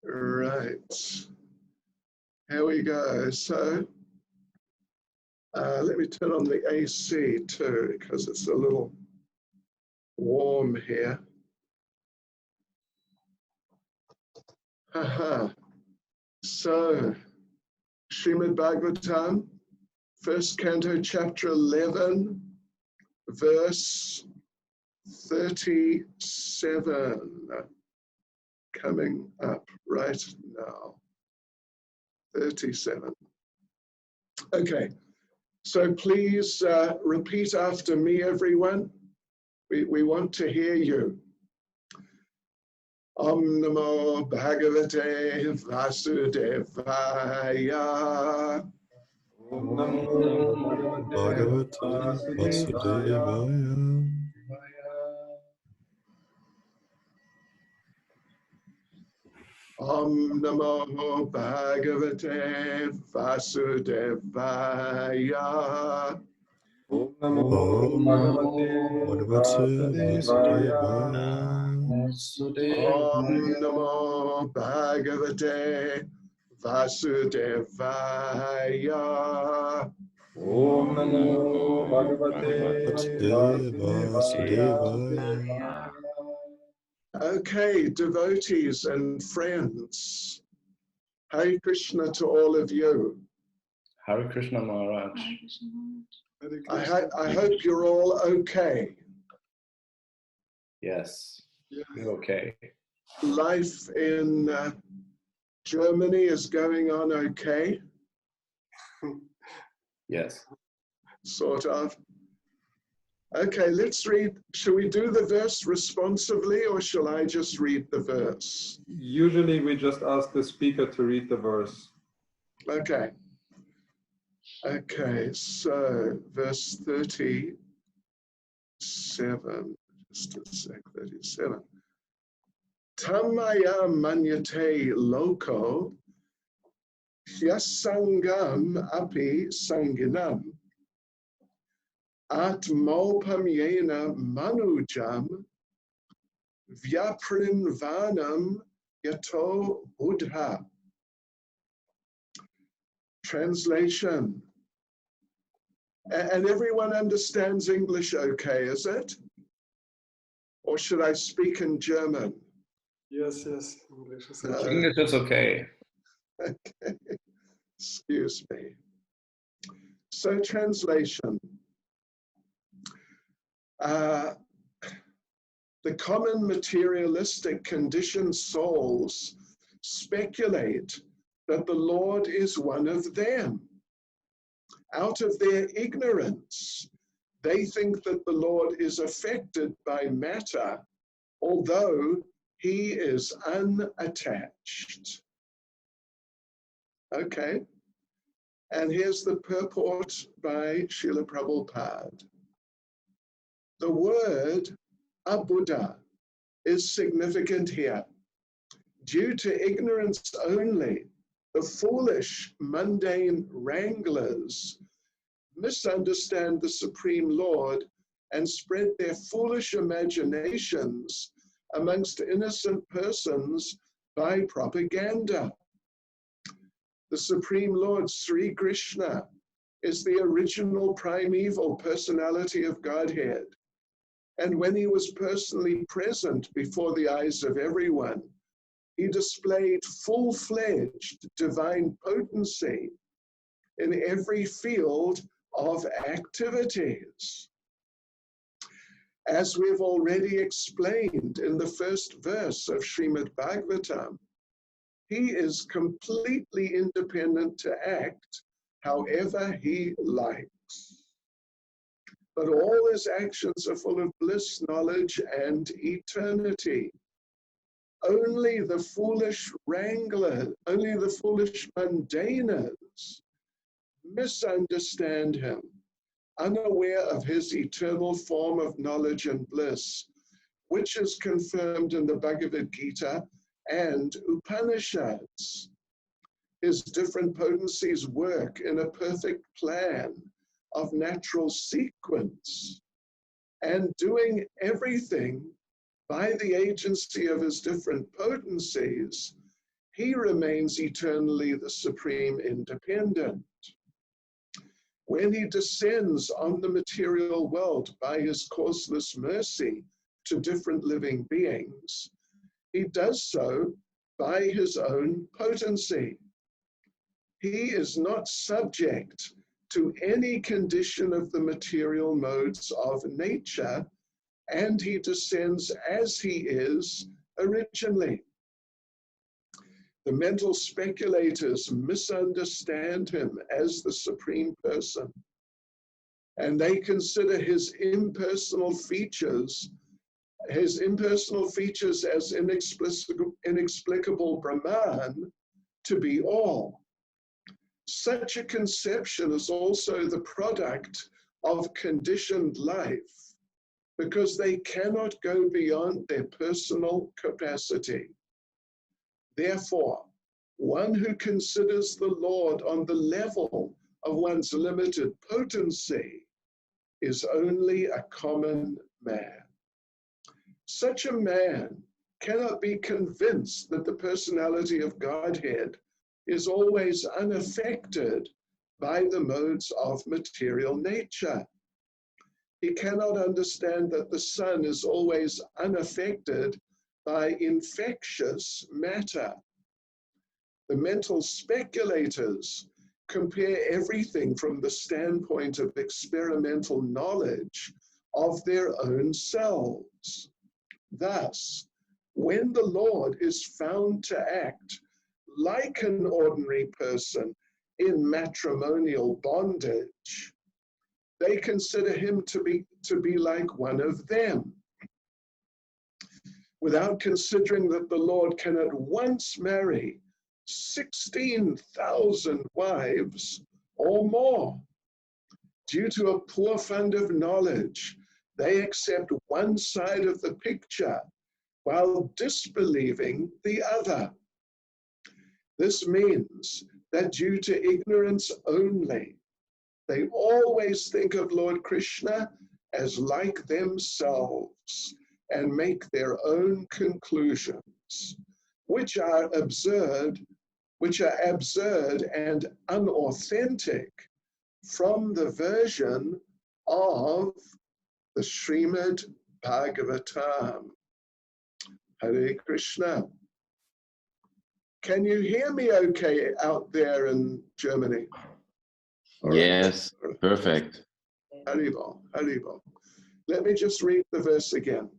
Right. Here we go. So let me turn on the AC too, because it's a little warm here. So, Shrimad Bhagavatam, first canto, chapter 11, verse 37, coming up right now. 37. Okay, so please repeat after me, everyone. We want to hear you. Om Namo Bhagavate Vasudevaya. Om Namo Bhagavate Vasudevaya. Om Namo Bhagavate Vasudevaya. Om Namo Bhagavate Vasudevaya. Om Namo Bhagavate Vasudevaya. Om Namo Bhagavate Vasudevaya. Okay, devotees and friends, Hare Krishna to all of you. Hare Krishna Maharaj. I hope you're all okay. Yes, we're okay. Life in Germany is going on okay? Yes. Sort of. Okay, let's read. Shall we do the verse responsively, or shall I just read the verse? Usually we just ask the speaker to read the verse. Okay. Okay, so verse 37, just a sec, 37. Tamaya manyate loko hyasangam api sanginam atmopamyena manujam vyaprinvanam yato buddha. Translation. And everyone understands English okay, is it? Or should I speak in German? Yes, English is okay. English is okay. Okay, excuse me. So translation. The common materialistic conditioned souls speculate that the Lord is one of them. Out of their ignorance, they think that the Lord is affected by matter, although he is unattached. Okay, and here's the purport by Srila Prabhupada. The word abuddha is significant here. Due to ignorance only, the foolish, mundane wranglers misunderstand the Supreme Lord and spread their foolish imaginations amongst innocent persons by propaganda. The Supreme Lord, Sri Krishna, is the original primeval personality of Godhead. And when he was personally present before the eyes of everyone, he displayed full-fledged divine potency in every field of activities. As we've already explained in the first verse of Shrimad Bhagavatam, he is completely independent to act however he likes. But all his actions are full of bliss, knowledge, and eternity. Only the foolish wranglers, only the foolish mundaners misunderstand him, unaware of his eternal form of knowledge and bliss, which is confirmed in the Bhagavad Gita and Upanishads. His different potencies work in a perfect plan of natural sequence, and doing everything by the agency of his different potencies, he remains eternally the supreme independent. When he descends on the material world by his causeless mercy to different living beings, he does so by his own potency. He is not subject to any condition of the material modes of nature, and he descends as he is originally. The mental speculators misunderstand him as the Supreme Person, and they consider his impersonal features as inexplicable Brahman to be all. Such a conception is also the product of conditioned life, because they cannot go beyond their personal capacity. Therefore, one who considers the Lord on the level of one's limited potency is only a common man. Such a man cannot be convinced that the personality of Godhead is always unaffected by the modes of material nature. He cannot understand that the sun is always unaffected by infectious matter. The mental speculators compare everything from the standpoint of experimental knowledge of their own selves. Thus, when the Lord is found to act like an ordinary person in matrimonial bondage, they consider him to be like one of them, without considering that the Lord can at once marry 16,000 wives or more. Due to a poor fund of knowledge, they accept one side of the picture while disbelieving the other. This means that due to ignorance only, they always think of Lord Krishna as like themselves and make their own conclusions, which are absurd and unauthentic from the version of the Shrimad Bhagavatam. Hare Krishna. Can you hear me okay out there in Germany? Yes, perfect. Haribol, Haribol. Let me just read the verse again.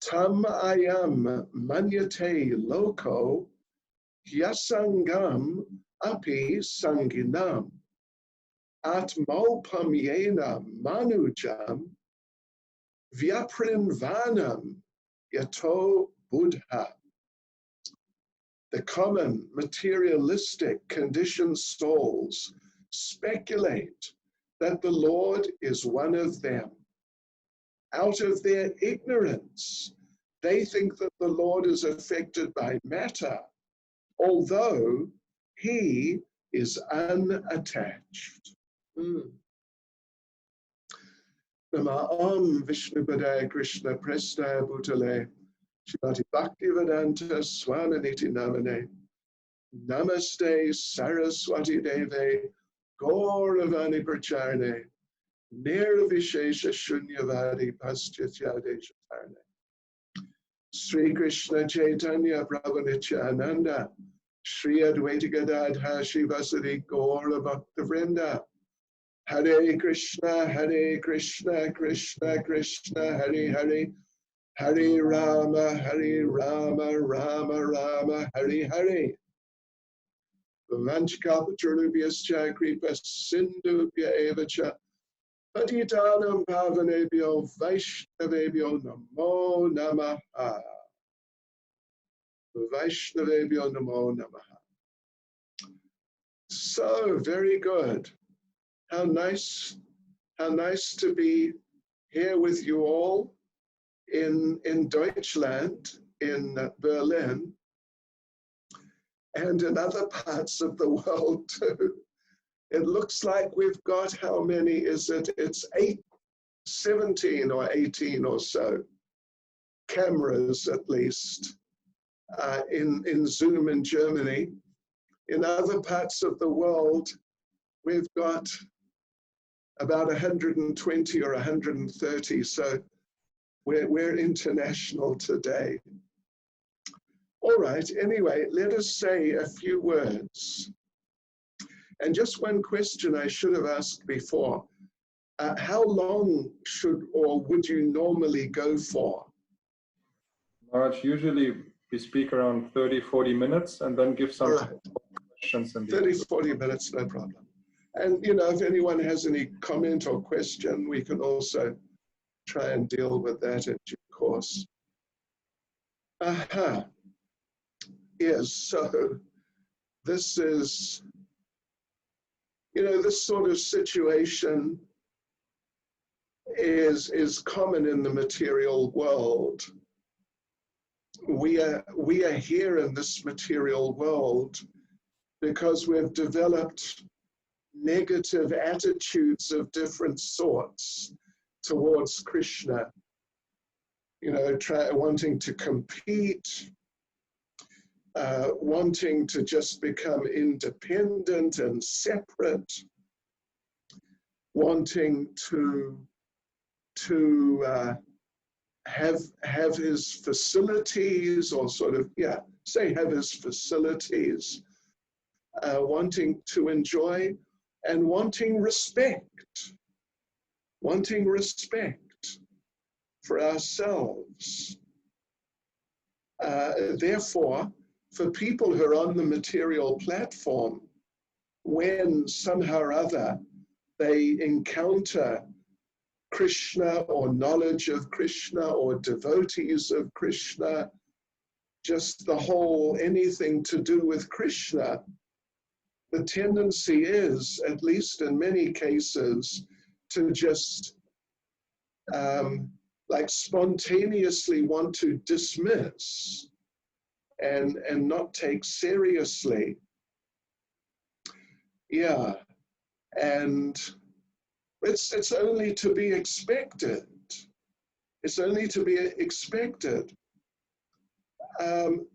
Tam ayam manyate loko hyasangam api sanginam atmopam yena manujam vyaprinvanam yato buddha. The common materialistic conditioned souls speculate that the Lord is one of them. Out of their ignorance, they think that the Lord is affected by matter, although he is unattached. Namah Vishnu Padaya Krishna Prestaya Bhutale Shri Bhaktivendanta Swami Namane Namaste Saraswati Deve Gauravani Pracharne Nirvishesha Shunyavadi Paschatya Sri Krishna Chaitanya Prabhu Nityananda Sri Advaita Gadadha Shivasadi Gaura Bhaktivinoda Hare Krishna Krishna Krishna Hare Hare Hare Rama Rama Rama Hare Hare Vanchkalpacharubhyascha kripa sindhubhya evacha patitanam pavanebhyo vaishnavebhyo namo namaha. Vaishnavebhyo namo namaha. So very good. How nice to be here with you all in Deutschland, in Berlin, and in other parts of the world too. It looks like we've got, how many is it? It's 17 or 18 or so cameras at least in Zoom in Germany. In other parts of the world, we've got about 120 or 130, so we're international today. All right, anyway, let us say a few words. And just one question I should have asked before. How long should or would you normally go for? Maharaj, usually we speak around 30-40 minutes and then give some questions. 30-40 minutes, no problem. And, you know, if anyone has any comment or question, we can also try and deal with that in due course. Yes, so this is, you know, this sort of situation is common in the material world. We are here in this material world because we've developed negative attitudes of different sorts towards Krishna. You know, wanting to compete, wanting to just become independent and separate, wanting to have his facilities, or sort of, yeah, say have his facilities, wanting to enjoy and wanting respect for ourselves. Therefore, for people who are on the material platform, when somehow or other they encounter Krishna or knowledge of Krishna or devotees of Krishna, just the whole anything to do with Krishna, the tendency is, at least in many cases, to just like spontaneously want to dismiss and not take seriously. Yeah, and it's only to be expected. It's only to be expected. You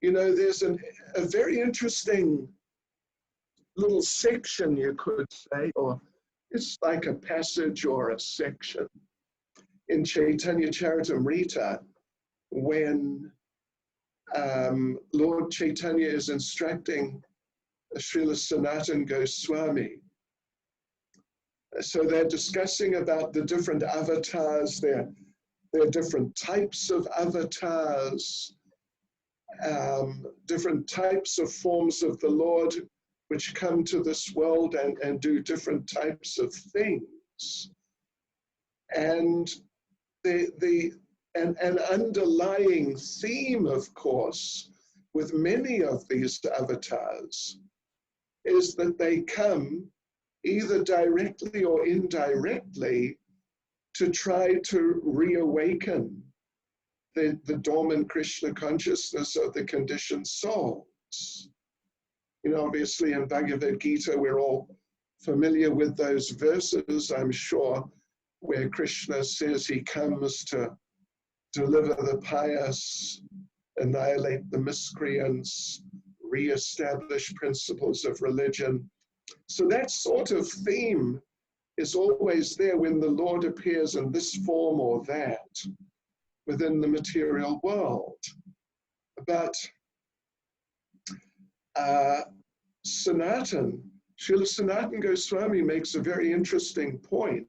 know, there's a very interesting little section, you could say, or it's like a passage or a section in Chaitanya Charitamrita when Lord Chaitanya is instructing Srila Sanatana Goswami. So they're discussing about the different avatars, there are different types of avatars, different types of forms of the Lord which come to this world and do different types of things. And an underlying theme, of course, with many of these avatars is that they come either directly or indirectly to try to reawaken the dormant Krishna consciousness of the conditioned souls. You know, obviously in Bhagavad Gita, we're all familiar with those verses, I'm sure, where Krishna says he comes to deliver the pious, annihilate the miscreants, re-establish principles of religion. So that sort of theme is always there when the Lord appears in this form or that within the material world. But Srila Sanatana Goswami makes a very interesting point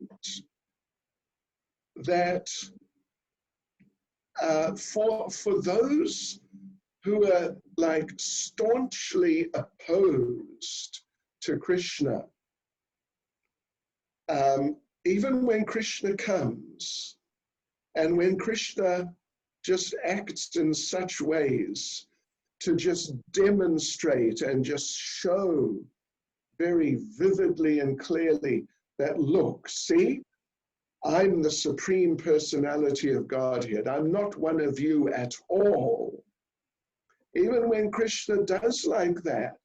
that for those who are like staunchly opposed to Krishna, even when Krishna comes, and when Krishna just acts in such ways to just demonstrate and just show very vividly and clearly that, look, see, I'm the Supreme Personality of Godhead. I'm not one of you at all. Even when Krishna does like that,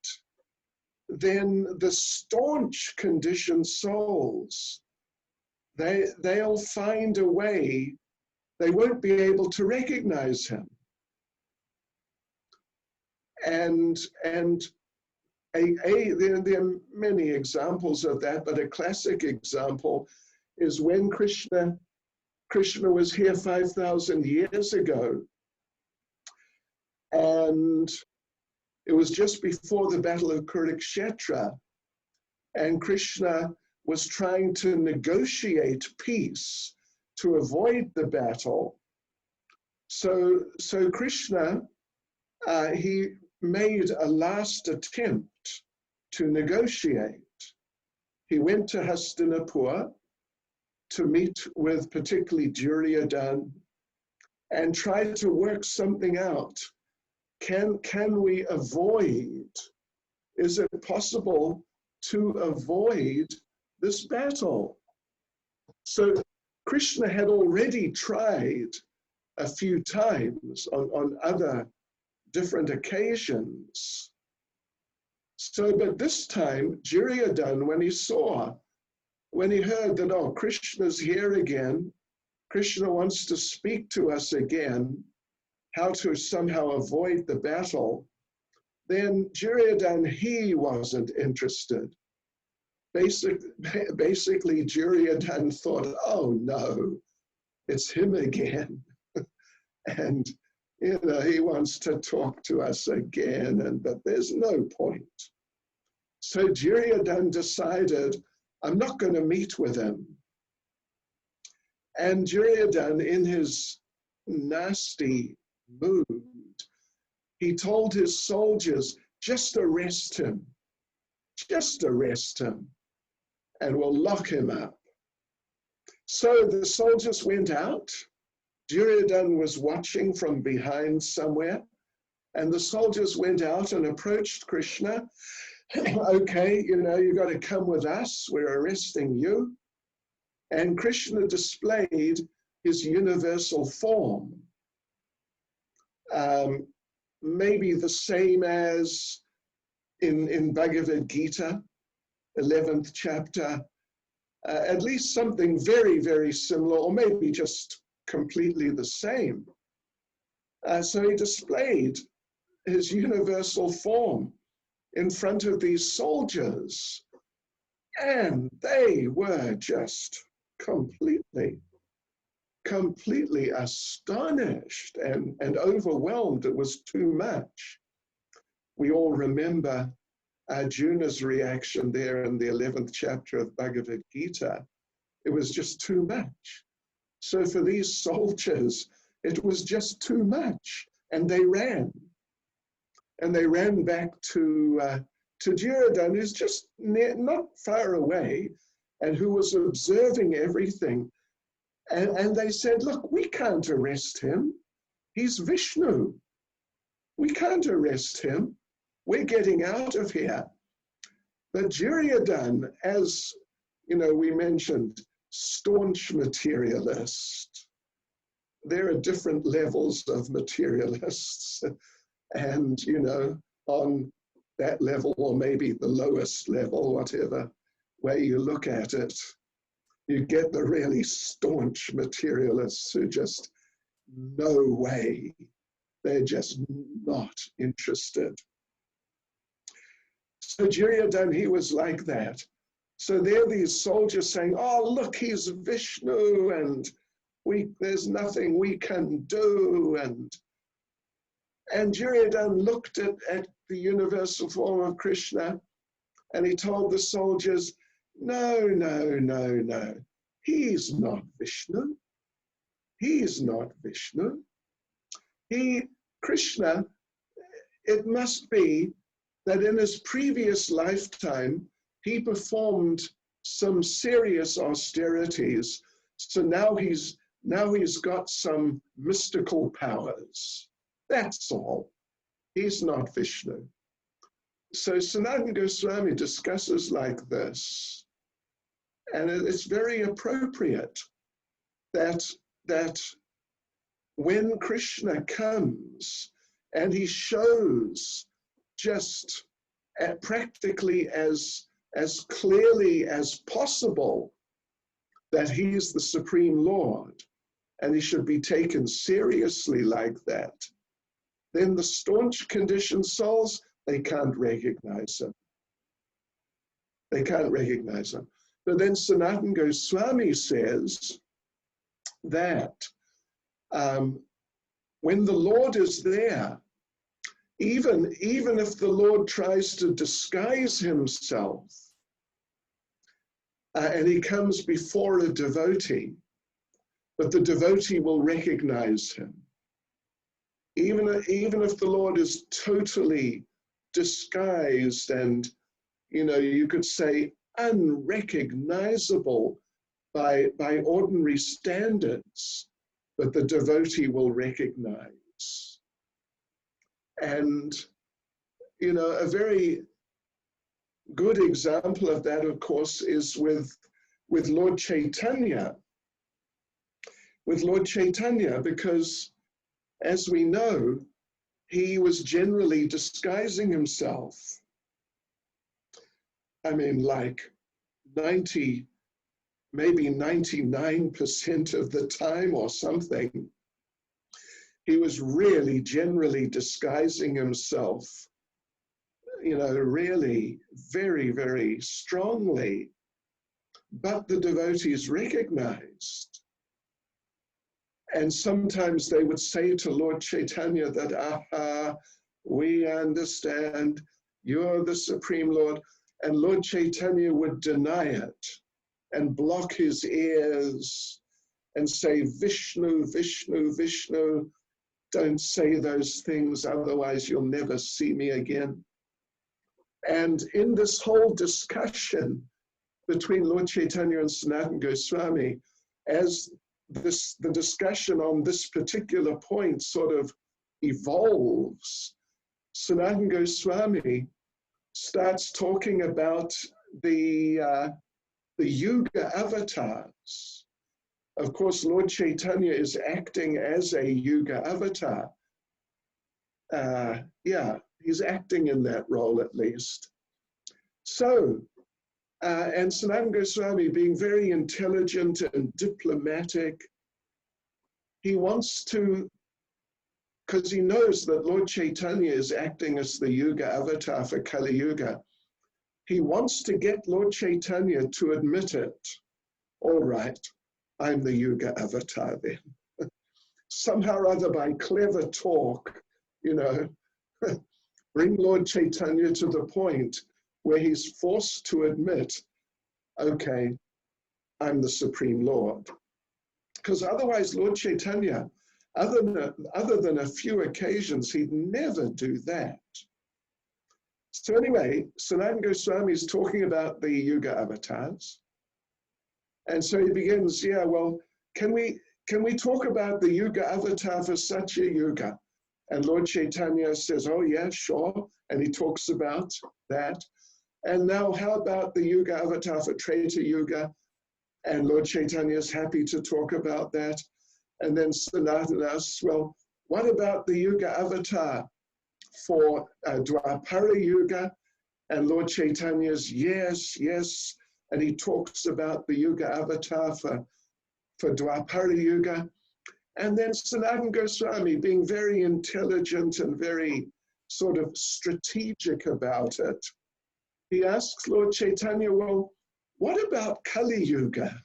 then the staunch conditioned souls, they'll find a way, they won't be able to recognize him. And there are many examples of that, but a classic example is when Krishna was here 5,000 years ago, and it was just before the Battle of Kurukshetra, and Krishna was trying to negotiate peace to avoid the battle. So Krishna, he made a last attempt to negotiate. He went to Hastinapur to meet with particularly Duryodhana and tried to work something out. Can we avoid, is it possible to avoid this battle? So Krishna had already tried a few times on other different occasions. So, but this time, Duryodhana, when he heard that, oh, Krishna's here again, Krishna wants to speak to us again, how to somehow avoid the battle, then Duryodhana, he wasn't interested. Basically, Duryodhana thought, oh no, it's him again. And, you know, he wants to talk to us again, but there's no point. So Duryodhana decided, I'm not going to meet with him. And Duryodhana, in his nasty mood, he told his soldiers, just arrest him, and we'll lock him up. So the soldiers went out. Duryodhana was watching from behind somewhere, and the soldiers went out and approached Krishna. Okay, you know, you got to come with us. We're arresting you. And Krishna displayed his universal form. Maybe the same as in Bhagavad Gita, 11th chapter, at least something very, very similar, or maybe just completely the same. So he displayed his universal form in front of these soldiers, and they were just completely astonished and overwhelmed. It was too much. We all remember Arjuna's reaction there in the 11th chapter of Bhagavad Gita. It was just too much. So for these soldiers, it was just too much, and they ran. And they ran back to Duryodhana, who's just not far away, and who was observing everything. And they said, look, we can't arrest him. He's Vishnu. We can't arrest him. We're getting out of here. But Duryodhana, as you know, we mentioned, staunch materialist. There are different levels of materialists. And, you know, on that level, or maybe the lowest level, whatever way you look at it, you get the really staunch materialists who just, no way, they're just not interested. So Duryodhana, he was like that. So there are these soldiers saying, oh, look, he's Vishnu, and there's nothing we can do. And Duryodhana looked at the universal form of Krishna, and he told the soldiers, no, he's not Vishnu. He's not Vishnu. Krishna, it must be that in his previous lifetime, he performed some serious austerities. So now he's got some mystical powers. That's all. He's not Vishnu. So Sanatana Goswami discusses like this, and it's very appropriate that when Krishna comes and he shows just practically as clearly as possible that he is the Supreme Lord, and he should be taken seriously like that, then the staunch conditioned souls, they can't recognize him. They can't recognize him. But then Sanatana Goswami says that when the Lord is there, even if the Lord tries to disguise himself and he comes before a devotee, but the devotee will recognize him. Even if the Lord is totally disguised and, you could say unrecognizable by ordinary standards, but the devotee will recognize. And, a very good example of that, of course, is with Lord Chaitanya. With Lord Chaitanya, because as we know, he was generally disguising himself. I mean, like 90, maybe 99% of the time or something, he was really generally disguising himself, really very, very strongly. But the devotees recognized. And sometimes they would say to Lord Chaitanya that, aha, we understand, you're the Supreme Lord. And Lord Chaitanya would deny it and block his ears and say, Vishnu, Vishnu, Vishnu, don't say those things, otherwise you'll never see me again. And in this whole discussion between Lord Chaitanya and Sanatana Goswami, as the discussion on this particular point sort of evolves, Sanatana Goswami starts talking about the Yuga avatars. Of course, Lord Chaitanya is acting as a Yuga avatar. He's acting in that role at least. So, and Sanatana Goswami, being very intelligent and diplomatic, he wants to, because he knows that Lord Chaitanya is acting as the Yuga avatar for Kali Yuga, he wants to get Lord Chaitanya to admit it. All right, I'm the Yuga avatar then. Somehow or other, by clever talk, bring Lord Chaitanya to the point where he's forced to admit, okay, I'm the Supreme Lord. Because otherwise, Lord Chaitanya, other than a few occasions, he'd never do that. So anyway, Sanatana Goswami is talking about the Yuga avatars. And so he begins, well, can we talk about the Yuga avatar for Satya Yuga? And Lord Chaitanya says, oh yeah, sure. And he talks about that. And now how about the Yuga avatar for Treta Yuga? And Lord Chaitanya is happy to talk about that. And then Sanatana asks, well, what about the Yuga avatar for Dwapara Yuga? And Lord Chaitanya is, yes, yes. And he talks about the Yuga avatar for Dwapara Yuga. And then Sanatana Goswami, being very intelligent and very sort of strategic about it, he asks Lord Chaitanya, well, what about Kali Yuga?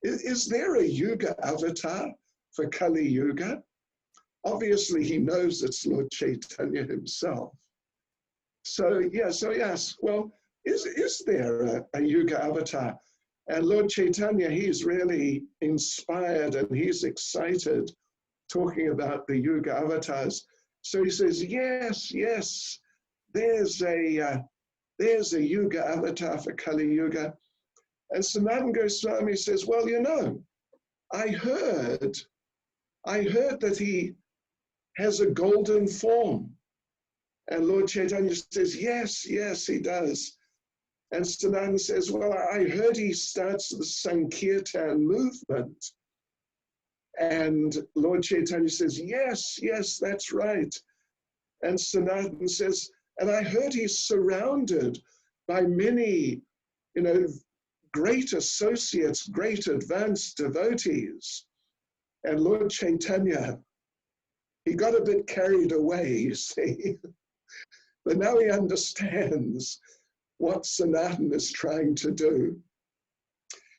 Is there a Yuga avatar for Kali Yuga? Obviously, he knows it's Lord Chaitanya himself. So he asks, well, is there a Yuga avatar? And Lord Chaitanya, he's really inspired and he's excited talking about the Yuga avatars. So he says, yes, yes, there's a Yuga avatar for Kali Yuga. And Sanatana Goswami says, well, I heard that he has a golden form. And Lord Chaitanya says, yes, yes, he does. And Sanatana says, well, I heard he starts the Sankirtan movement. And Lord Chaitanya says, yes, yes, that's right. And Sanatana says, and I heard he's surrounded by many, great associates, great advanced devotees. And Lord Chaitanya he got a bit carried away, you see. But now he understands what Sanatana is trying to do.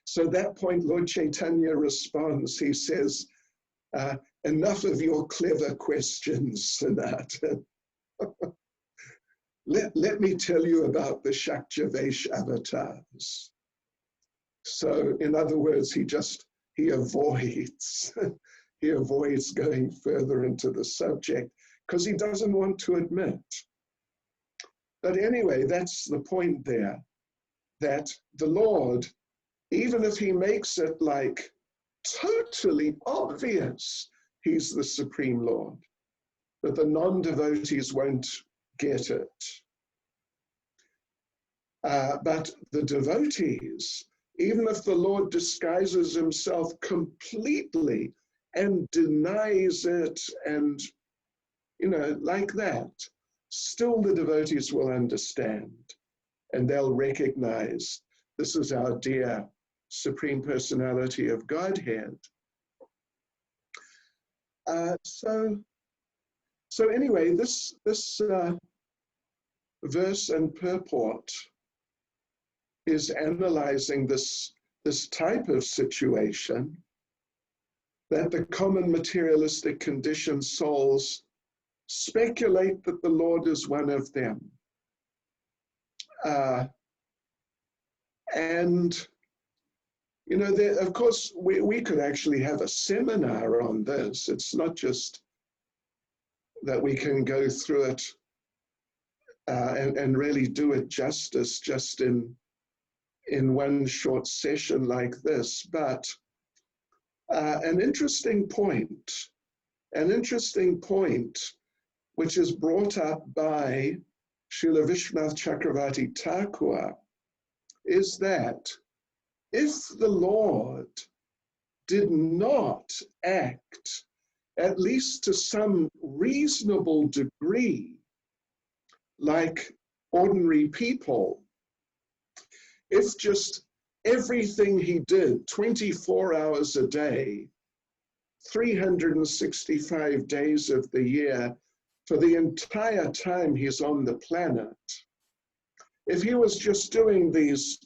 So at that point, Lord Chaitanya responds. He says, enough of your clever questions, Sanatana. Let me tell you about the Shakti-Vaish avatars. So in other words, he avoids. He avoids going further into the subject because he doesn't want to admit. But anyway, that's the point there, that the Lord, even if he makes it like totally obvious he's the Supreme Lord, but the non-devotees won't get it. But the devotees, even if the Lord disguises himself completely and denies it and, like that, still the devotees will understand and they'll recognize this is our dear Supreme Personality of Godhead. So anyway, this verse and purport is analyzing this type of situation that the common materialistic conditioned souls speculate that the Lord is one of them. And, of course, we could actually have a seminar on this. It's not just that we can go through it and really do it justice just in one short session like this. But an interesting point, which is brought up by Srila Vishwanath Chakravarti Thakur, is that if the Lord did not act, at least to some reasonable degree, like ordinary people, if just everything he did 24 hours a day, 365 days of the year, for the entire time he's on the planet, if he was just doing these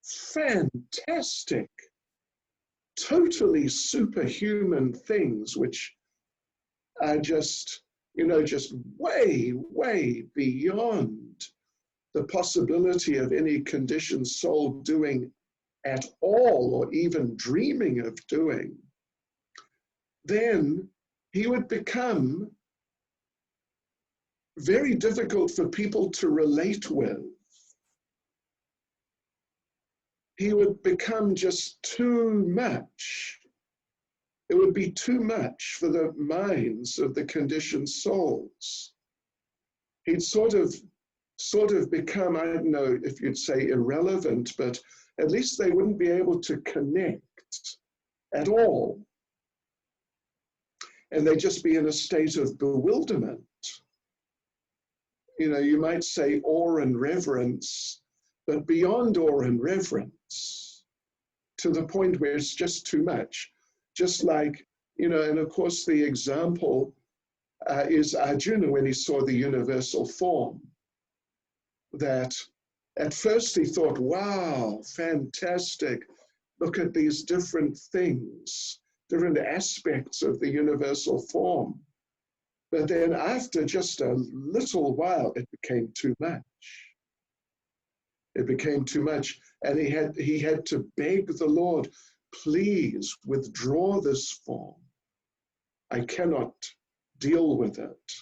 fantastic, totally superhuman things, which are just way, way beyond the possibility of any conditioned soul doing at all, or even dreaming of doing, then he would become very difficult for people to relate with. He would become just too much. It would be too much for the minds of the conditioned souls. He'd sort of become, I don't know if you'd say irrelevant, but at least they wouldn't be able to connect at all. And they'd just be in a state of bewilderment. You might say awe and reverence, but beyond awe and reverence, to the point where it's just too much. Just like, and of course the example is Arjuna when he saw the universal form, that at first he thought, wow, fantastic, look at these different things, different aspects of the universal form. But then after just a little while, it became too much. It became too much, and he had to beg the Lord, please withdraw this form. I cannot deal with it.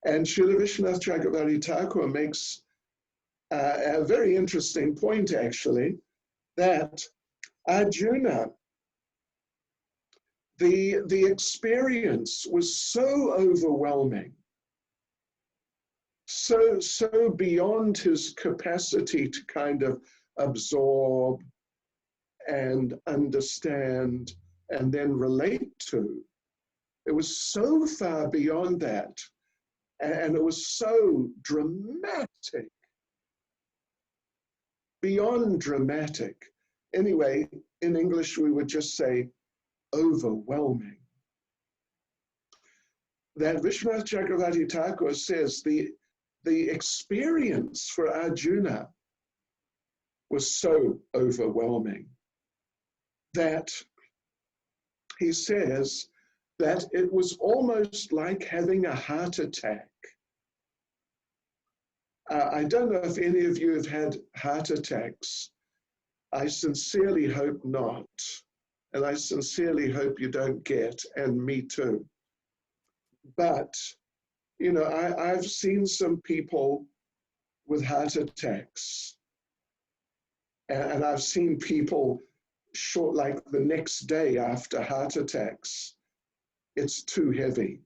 And Srila Vishwanath Chakravarti Thakur makes a very interesting point, actually, that Arjuna, the experience was so overwhelming, so beyond his capacity to kind of absorb and understand and then relate to. It was so far beyond that, and it was so dramatic, beyond dramatic. Anyway, in English we would just say overwhelming. that Vishwanath Chakravarti Thakur says the experience for Arjuna was so overwhelming that he says that it was almost like having a heart attack. I don't know if any of you have had heart attacks. I sincerely hope not. And I sincerely hope you don't get, and me too. But, you know, I've seen some people with heart attacks. And I've seen people short, like the next day after heart attacks, it's too heavy.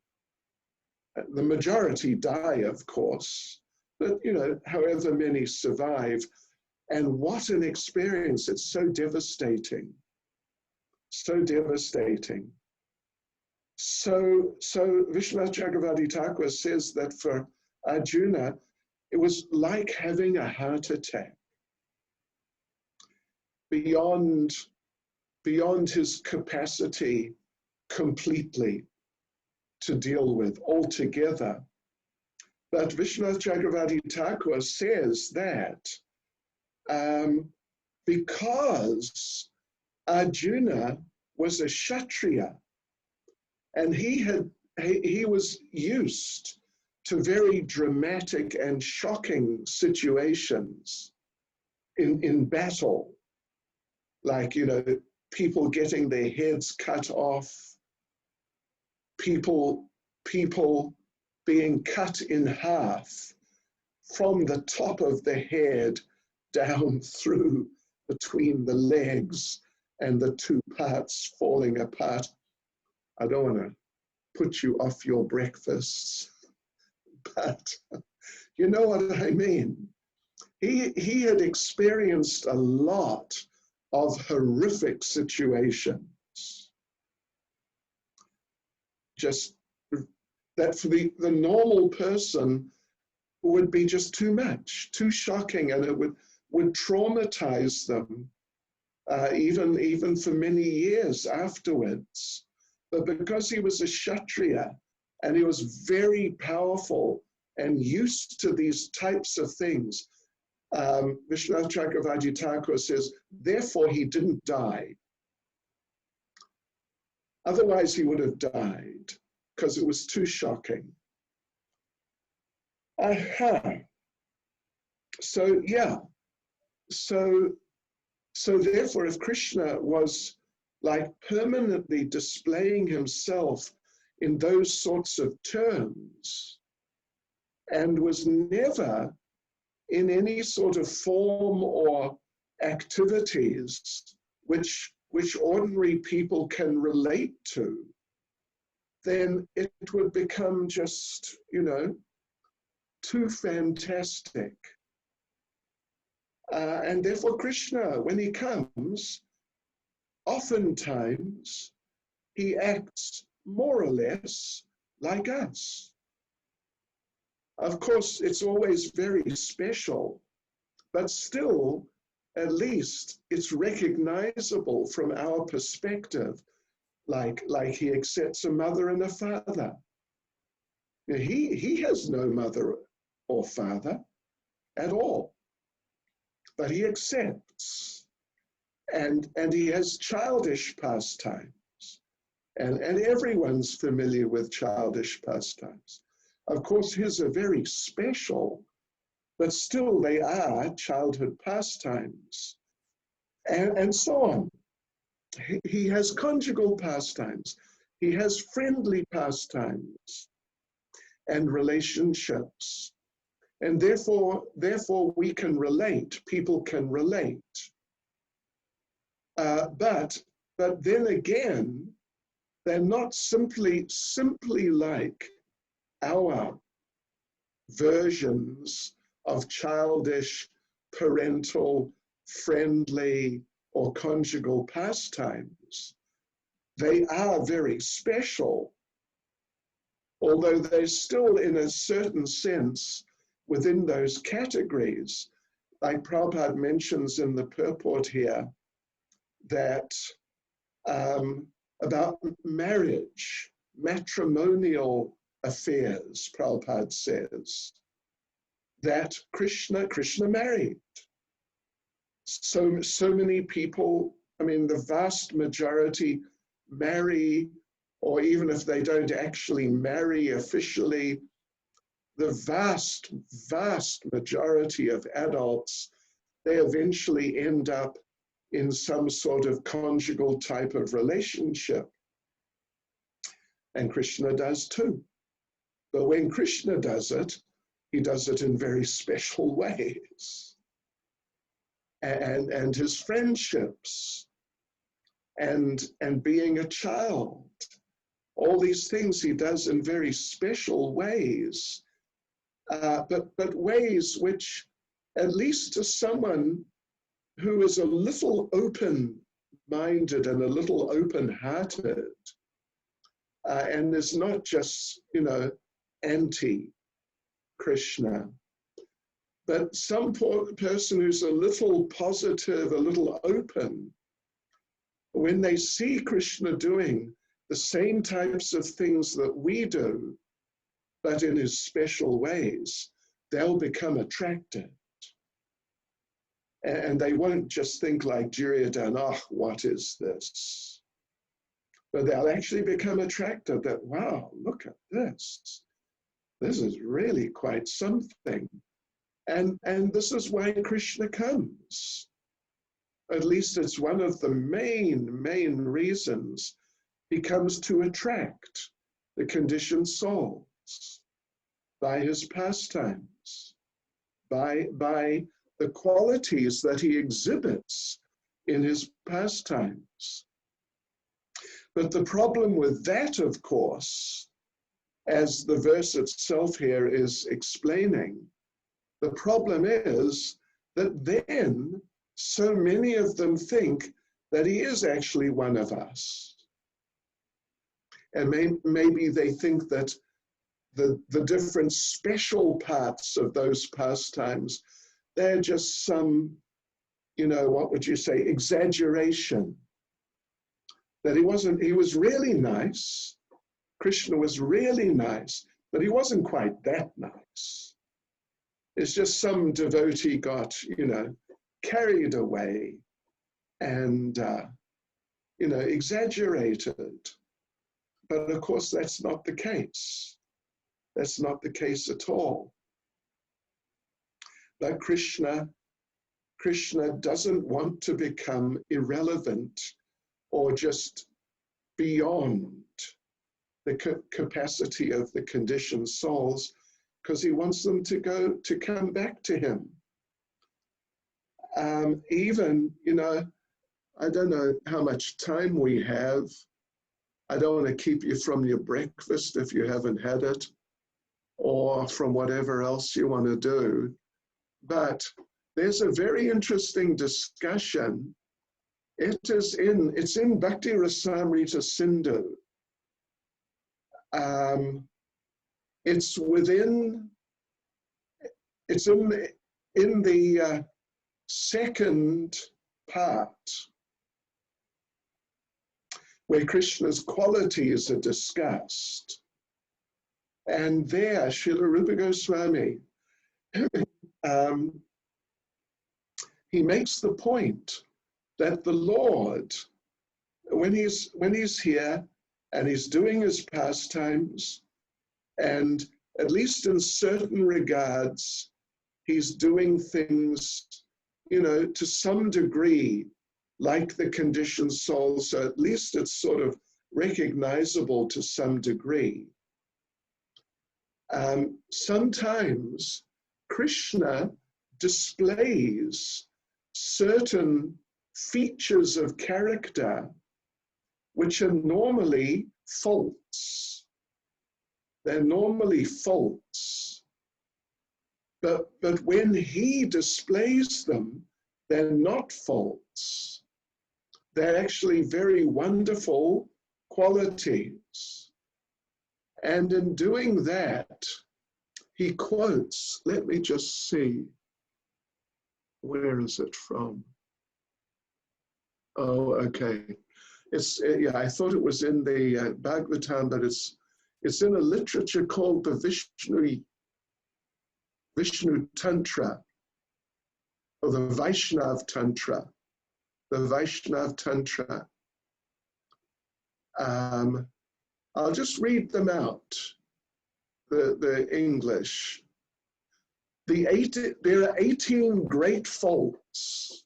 The majority die, of course, but, you know, however many survive. And what an experience. It's so devastating. So devastating. So Vishwanath Chakravarti Thakur says that for Arjuna, it was like having a heart attack. Beyond his capacity completely to deal with altogether. But Vishwanath Chakravarti Thakur says that because Arjuna was a Kshatriya, and he was used to very dramatic and shocking situations in battle, like, you know, people getting their heads cut off, people being cut in half from the top of the head down through between the legs and the two parts falling apart. I don't want to put you off your breakfasts, but you know what I mean. He had experienced a lot of horrific situations. Just that for the normal person would be just too much, too shocking, and it would traumatize them even for many years afterwards. But because he was a Kshatriya and he was very powerful and used to these types of things, Vishwanath Chakravarti Thakur says, therefore he didn't die. Otherwise he would have died because it was too shocking. So yeah, so therefore if Krishna was like permanently displaying himself in those sorts of terms and was never in any sort of form or activities which ordinary people can relate to, then it would become just, you know, too fantastic. And therefore Krishna, when he comes, oftentimes he acts more or less like us. Of course, it's always very special, but still, at least it's recognizable from our perspective, like he accepts a mother and a father. He has no mother or father at all, but he accepts. And he has childish pastimes, and everyone's familiar with childish pastimes. Of course, his are very special, but still they are childhood pastimes, and so on. He has conjugal pastimes. He has friendly pastimes and relationships. And therefore we can relate, people can relate. But then again, they're not simply like our versions of childish, parental, friendly, or conjugal pastimes. They are very special, although they're still in a certain sense within those categories. Like Prabhupada mentions in the purport here, that about marriage, matrimonial affairs, Prabhupada says, that Krishna married. So many people, I mean, the vast majority marry, or even if they don't actually marry officially, the vast majority of adults, they eventually end up in some sort of conjugal type of relationship. And Krishna does too. But when Krishna does it, he does it in very special ways. And his friendships, and being a child, all these things he does in very special ways, but ways which, at least to someone who is a little open-minded and a little open-hearted, and is not just, anti-Krishna, but some person who's a little positive, a little open, when they see Krishna doing the same types of things that we do, but in his special ways, they'll become attracted. And they won't just think like Duryodhana, oh, what is this? But they'll actually become attracted that, wow, look at this. This is really quite something. And this is why Krishna comes. At least it's one of the main reasons he comes to attract the conditioned souls by his pastimes, by the qualities that he exhibits in his pastimes. But the problem with that, of course, as the verse itself here is explaining, the problem is that then so many of them think that he is actually one of us. And maybe they think that the different special parts of those pastimes, they're just some, what would you say, exaggeration. That he was really nice. Krishna was really nice, but he wasn't quite that nice. It's just some devotee got, carried away and, exaggerated. But of course, that's not the case. That's not the case at all. But Krishna doesn't want to become irrelevant or just beyond the capacity of the conditioned souls, because he wants them to come back to him. Even, I don't know how much time we have. I don't want to keep you from your breakfast if you haven't had it, or from whatever else you want to do. But there's a very interesting discussion. It's in Bhakti Rasamrita Sindhu. It's in the second part, where Krishna's qualities are discussed. And there, Srila Rupa Goswami, he makes the point that the Lord, when he's here and he's doing his pastimes, and at least in certain regards, he's doing things, to some degree, like the conditioned soul, so at least it's sort of recognizable to some degree. Sometimes Krishna displays certain features of character which are normally faults. They're normally faults. But when he displays them, they're not faults. They're actually very wonderful qualities. And in doing that, he quotes, let me just see, where is it from? Oh, okay. I thought it was in the Bhagavatam, but It's in a literature called the Vishnu Tantra, or the Vaishnav Tantra. The Vaishnav Tantra. I'll just read them out, the English. There are 18 great faults.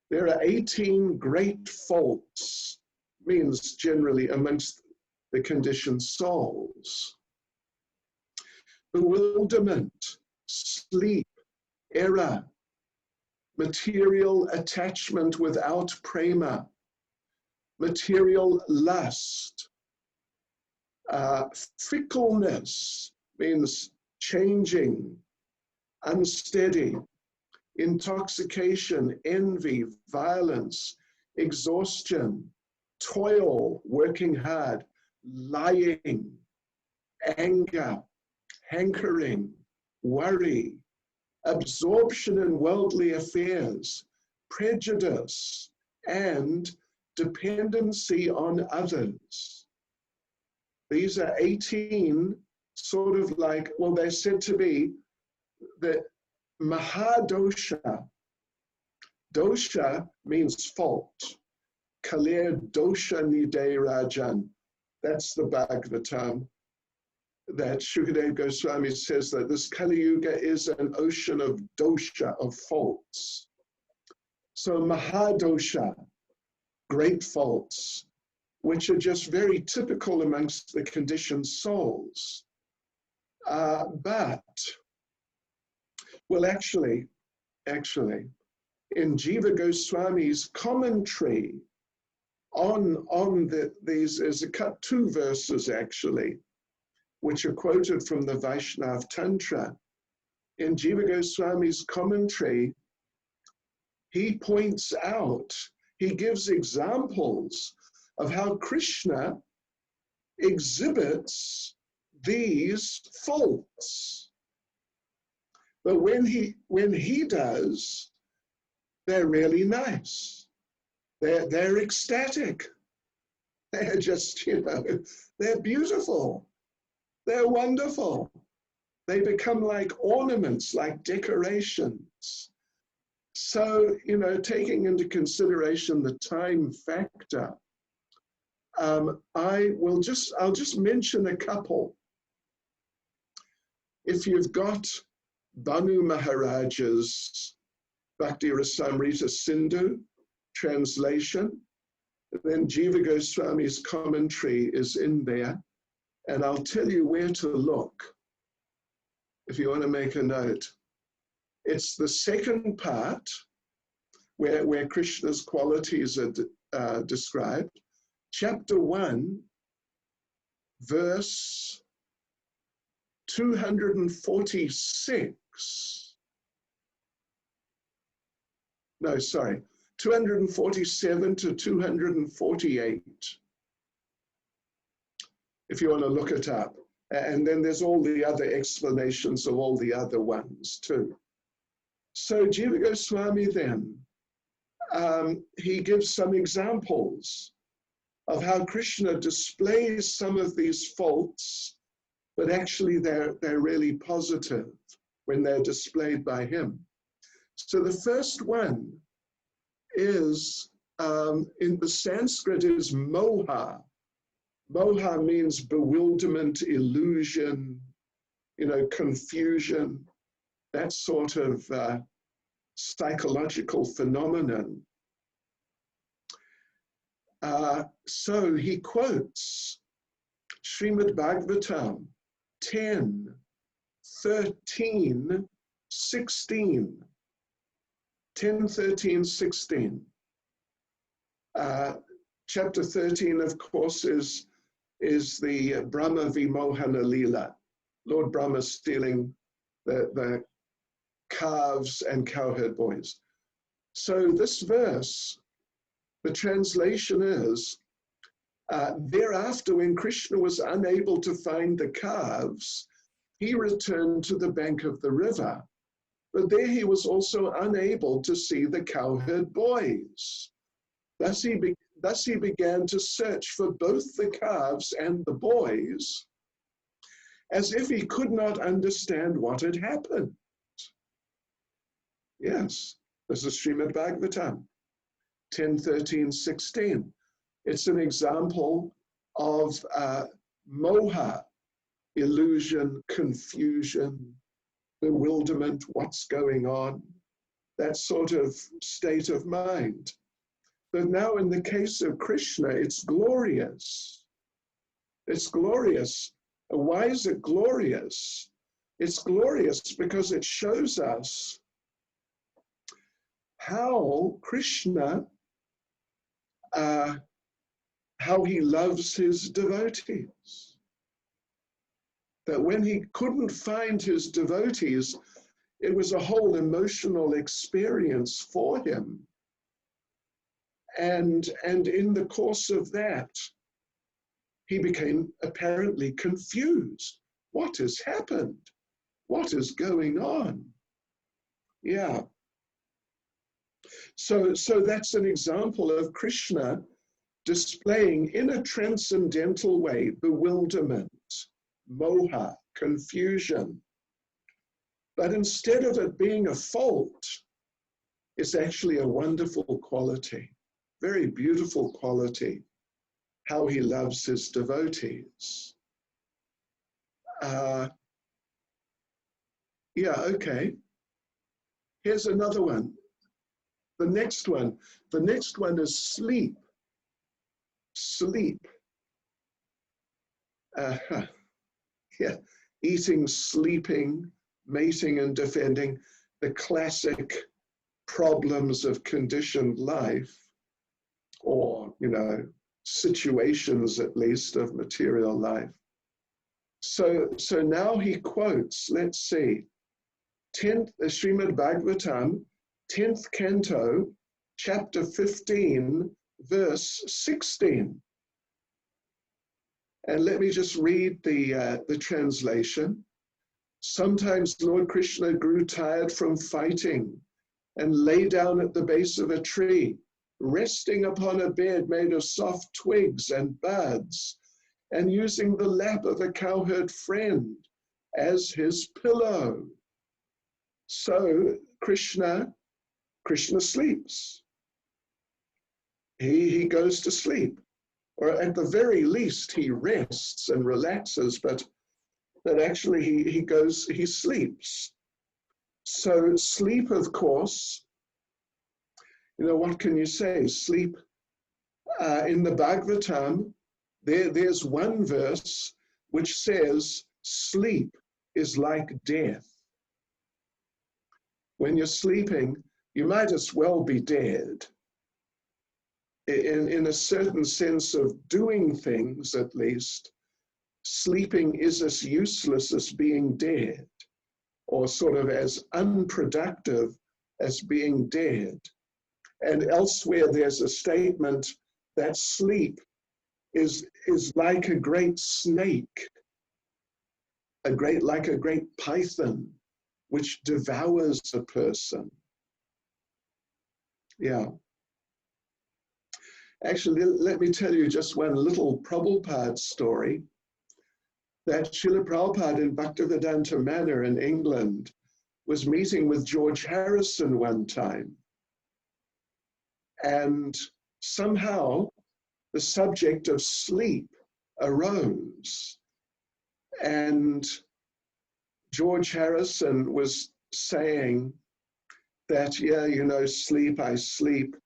There are 18 great faults, means generally amongst the conditioned souls. Bewilderment, sleep, error, material attachment without prema, material lust, fickleness, means changing, unsteady, intoxication, envy, violence, exhaustion, toil, working hard, lying, anger, hankering, worry, absorption in worldly affairs, prejudice, and dependency on others. These are 18 sort of like, well, they're said to be the Mahadosha. Dosha means fault. Kalir dosha nide rajan. That's the Bhagavatam. That Shukadeva Goswami says that this Kali Yuga is an ocean of dosha, of faults. So Mahadosha, great faults, which are just very typical amongst the conditioned souls. Well, actually, in Jiva Goswami's commentary on these, there's two verses actually, which are quoted from the Vaishnav Tantra. In Jiva Goswami's commentary, he points out, he gives examples of how Krishna exhibits these faults. But when he does, they're really nice. They're ecstatic. They're just, they're beautiful. They're wonderful. They become like ornaments, like decorations. So, taking into consideration the time factor, I'll just mention a couple. If you've got Banu Maharaj's Bhakti Rasamrita Sindhu translation, then Jiva Goswami's commentary is in there, and I'll tell you where to look if you want to make a note. It's the second part where Krishna's qualities are described. Chapter 1, verse 246. No, sorry, 247 to 248. If you want to look it up. And then there's all the other explanations of all the other ones too. So Jiva Goswami then, he gives some examples of how Krishna displays some of these faults, but actually they're really positive when they're displayed by him. So the first one is, in the Sanskrit, is moha. Moha means bewilderment, illusion, confusion, that sort of psychological phenomenon. So he quotes Shrimad Bhagavatam 10, 13, 16. 10, 13, 16. Chapter 13, of course, is the Brahma Vimohana Leela. Lord Brahma stealing the calves and cowherd boys. So this verse, the translation is, thereafter when Krishna was unable to find the calves, he returned to the bank of the river. But there he was also unable to see the cowherd boys. Thus he began to search for both the calves and the boys, as if he could not understand what had happened. Yes, this is Shrimad Bhagavatam, 10:13-16. It's an example of moha, illusion, confusion, bewilderment, what's going on, that sort of state of mind. But now in the case of Krishna, it's glorious. It's glorious. Why is it glorious? It's glorious because it shows us how Krishna, how he loves his devotees. That when he couldn't find his devotees, it was a whole emotional experience for him. And in the course of that, he became apparently confused. What has happened? What is going on? Yeah. So that's an example of Krishna displaying in a transcendental way bewilderment, moha, confusion. But instead of it being a fault, it's actually a wonderful quality, very beautiful quality, how he loves his devotees. Yeah, okay. Here's another one. The next one is sleep. Sleep. Yeah, eating, sleeping, mating and defending, the classic problems of conditioned life, or, situations at least of material life. So now he quotes, let's see, 10th Shrimad Bhagavatam, 10th canto, chapter 15, verse 16. And let me just read the translation. Sometimes Lord Krishna grew tired from fighting and lay down at the base of a tree, resting upon a bed made of soft twigs and buds, and using the lap of a cowherd friend as his pillow. So Krishna sleeps. He goes to sleep, or at the very least he rests and relaxes, but actually he sleeps. So sleep, of course, what can you say? Sleep, in the Bhagavatam, there's one verse which says, sleep is like death. When you're sleeping, you might as well be dead. In a certain sense of doing things, at least, sleeping is as useless as being dead, or sort of as unproductive as being dead. And elsewhere there's a statement that sleep is like a great snake, like a great python, which devours a person. Yeah. Actually, let me tell you just one little Prabhupada story. That Srila Prabhupada in Bhaktivedanta Manor in England was meeting with George Harrison one time. And somehow the subject of sleep arose. And George Harrison was saying that, yeah, sleep, I sleep.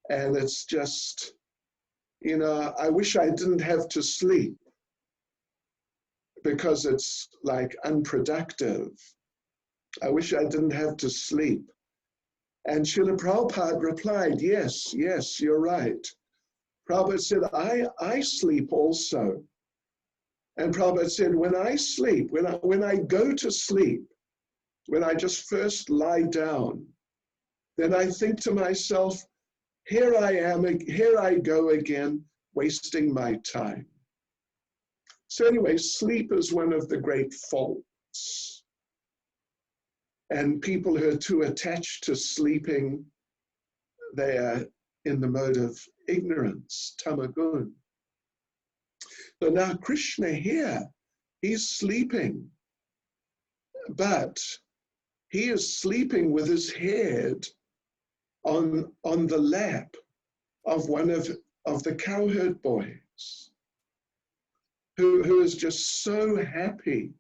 And it's just, I wish I didn't have to sleep because it's like unproductive. I wish I didn't have to sleep. And Srila Prabhupada replied, yes, you're right. Prabhupada said, I sleep also. And Prabhupada said, when I sleep, when I go to sleep, when I just first lie down, then I think to myself, here I go again, wasting my time. So anyway, sleep is one of the great faults. And people who are too attached to sleeping, they are in the mode of ignorance, tamagun. But now Krishna here He's sleeping, but he is sleeping with his head on the lap of one of the cowherd boys, who is just so happy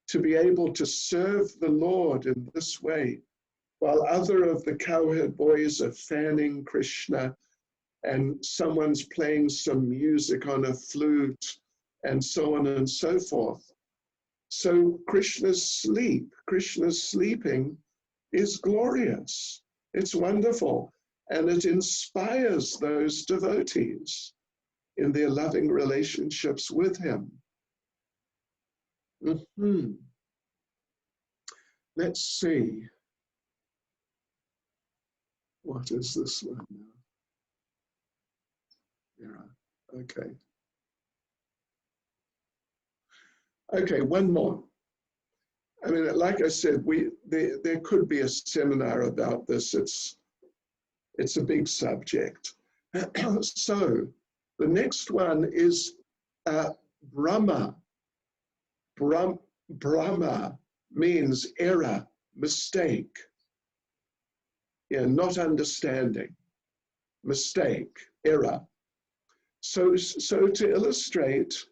to be able to serve the Lord in this way, while other of the cowherd boys are fanning Krishna, and someone's playing some music on a flute, and so on and so forth. So Krishna's sleeping is glorious. It's wonderful, and it inspires those devotees in their loving relationships with him. Let's see. What is this one now? Yeah, okay. Okay, one more. I mean, like I said, there could be a seminar about this. It's a big subject. So the next one is Brahma. Brahma means error, mistake. Yeah, not understanding, mistake, error. So to illustrate,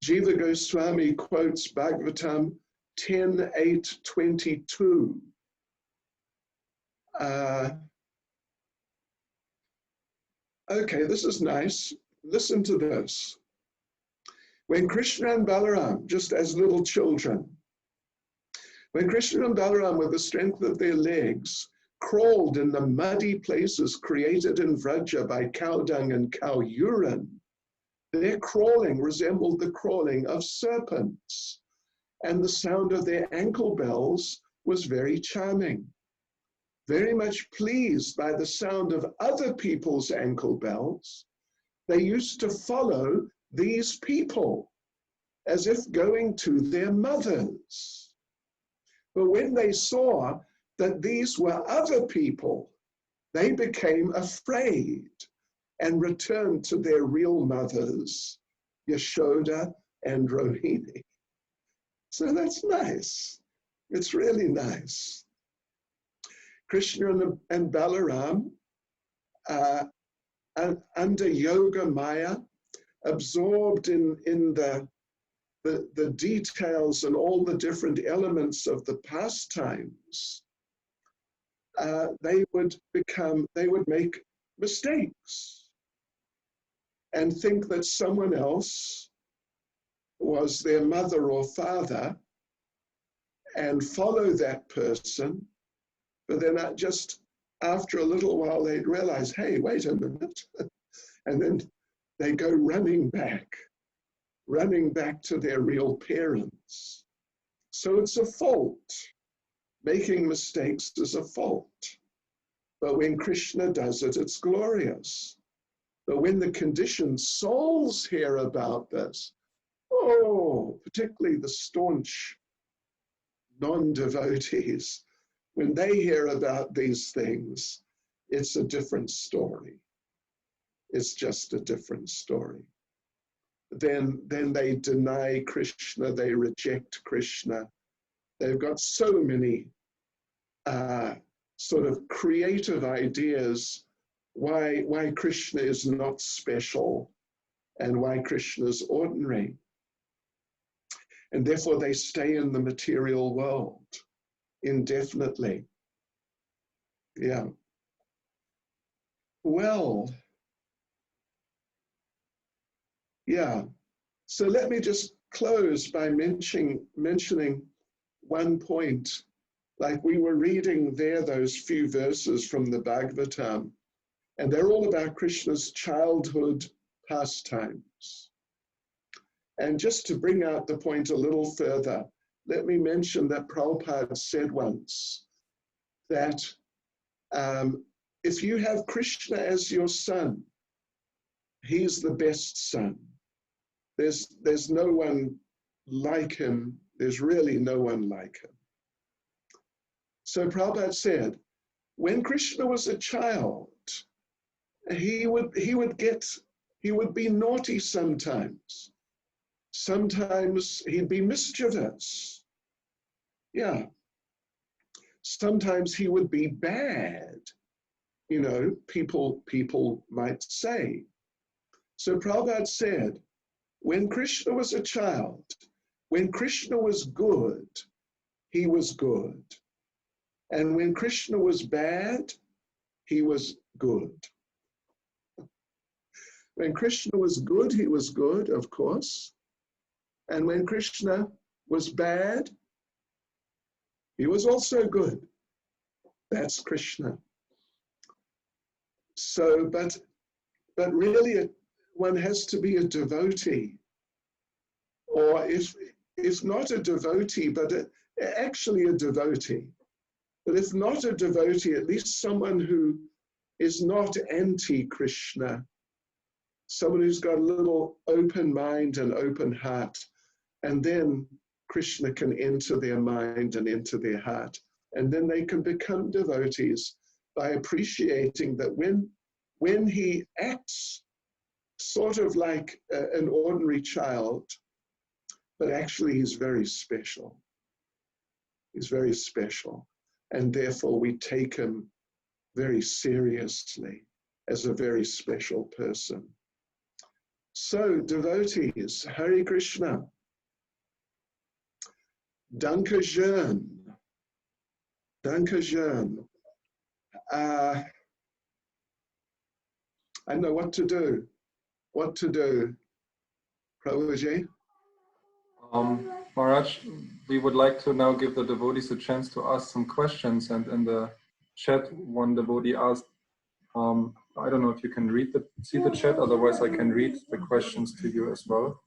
Jiva Goswami quotes Bhagavatam 10:8-22. Okay, this is nice. Listen to this. When Krishna and Balaram, just as little children, when Krishna and Balaram, with the strength of their legs, crawled in the muddy places created in Vraja by cow dung and cow urine, their crawling resembled the crawling of serpents, and the sound of their ankle bells was very charming. Very much pleased by the sound of other people's ankle bells, they used to follow these people as if going to their mothers. But when they saw that these were other people, they became afraid and returned to their real mothers, Yashoda and Rohini. So that's nice. It's really nice. Krishna and Balaram, under Yoga Maya, absorbed in the details and all the different elements of the pastimes, they would make mistakes and think that someone else was their mother or father and follow that person. But then just after a little while, they'd realize, hey, wait a minute. And then they go running back to their real parents. So it's a fault. Making mistakes is a fault. But when Krishna does it, it's glorious. But when the conditioned souls hear about this, oh, particularly the staunch non-devotees, when they hear about these things, it's a different story. It's just a different story. Then they deny Krishna, they reject Krishna. They've got so many sort of creative ideas why Krishna is not special and why Krishna is ordinary. And therefore they stay in the material world indefinitely. Yeah. Well, yeah. So let me just close by mentioning one point. Like we were reading there, those few verses from the Bhagavatam, and they're all about Krishna's childhood pastimes. And just to bring out the point a little further, let me mention that Prabhupada said once that if you have Krishna as your son, he's the best son. There's no one like him. There's really no one like him. So Prabhupada said, when Krishna was a child, he would be naughty sometimes. Sometimes he'd be mischievous. Yeah. Sometimes he would be bad. You know, people might say. So Prabhupada said, when Krishna was a child, when Krishna was good, he was good. And when Krishna was bad, he was good. When Krishna was good, he was good, of course. And when Krishna was bad, he was also good. That's Krishna. So, but really one has to be a devotee. Or if not a devotee, but actually a devotee. But if not a devotee, at least someone who is not anti-Krishna, someone who's got a little open mind and open heart, and then Krishna can enter their mind and enter their heart. And then they can become devotees by appreciating that when he acts sort of like an ordinary child, but actually he's very special. He's very special. And therefore we take him very seriously as a very special person. So devotees, Hare Krishna. Danke schön. Danke schön. I don't know what to do. What to do, Prabhuji? Maharaj, we would like to now give the devotees a chance to ask some questions. And in the chat, one devotee asked, I don't know if you can see the chat, otherwise I can read the questions to you as well.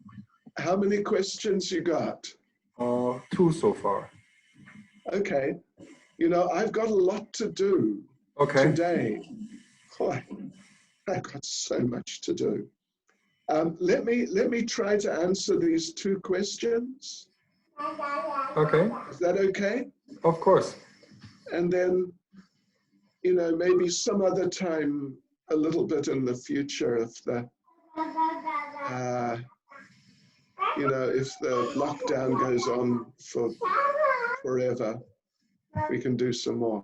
How many questions you got? 2 so far. Okay. You know, I've got a lot to do today. Oh, I've got so much to do. Let me try to answer these 2 questions. Okay. Is that okay? Of course. And then, you know, maybe some other time, a little bit in the future, if the, you know, if the lockdown goes on for forever, we can do some more.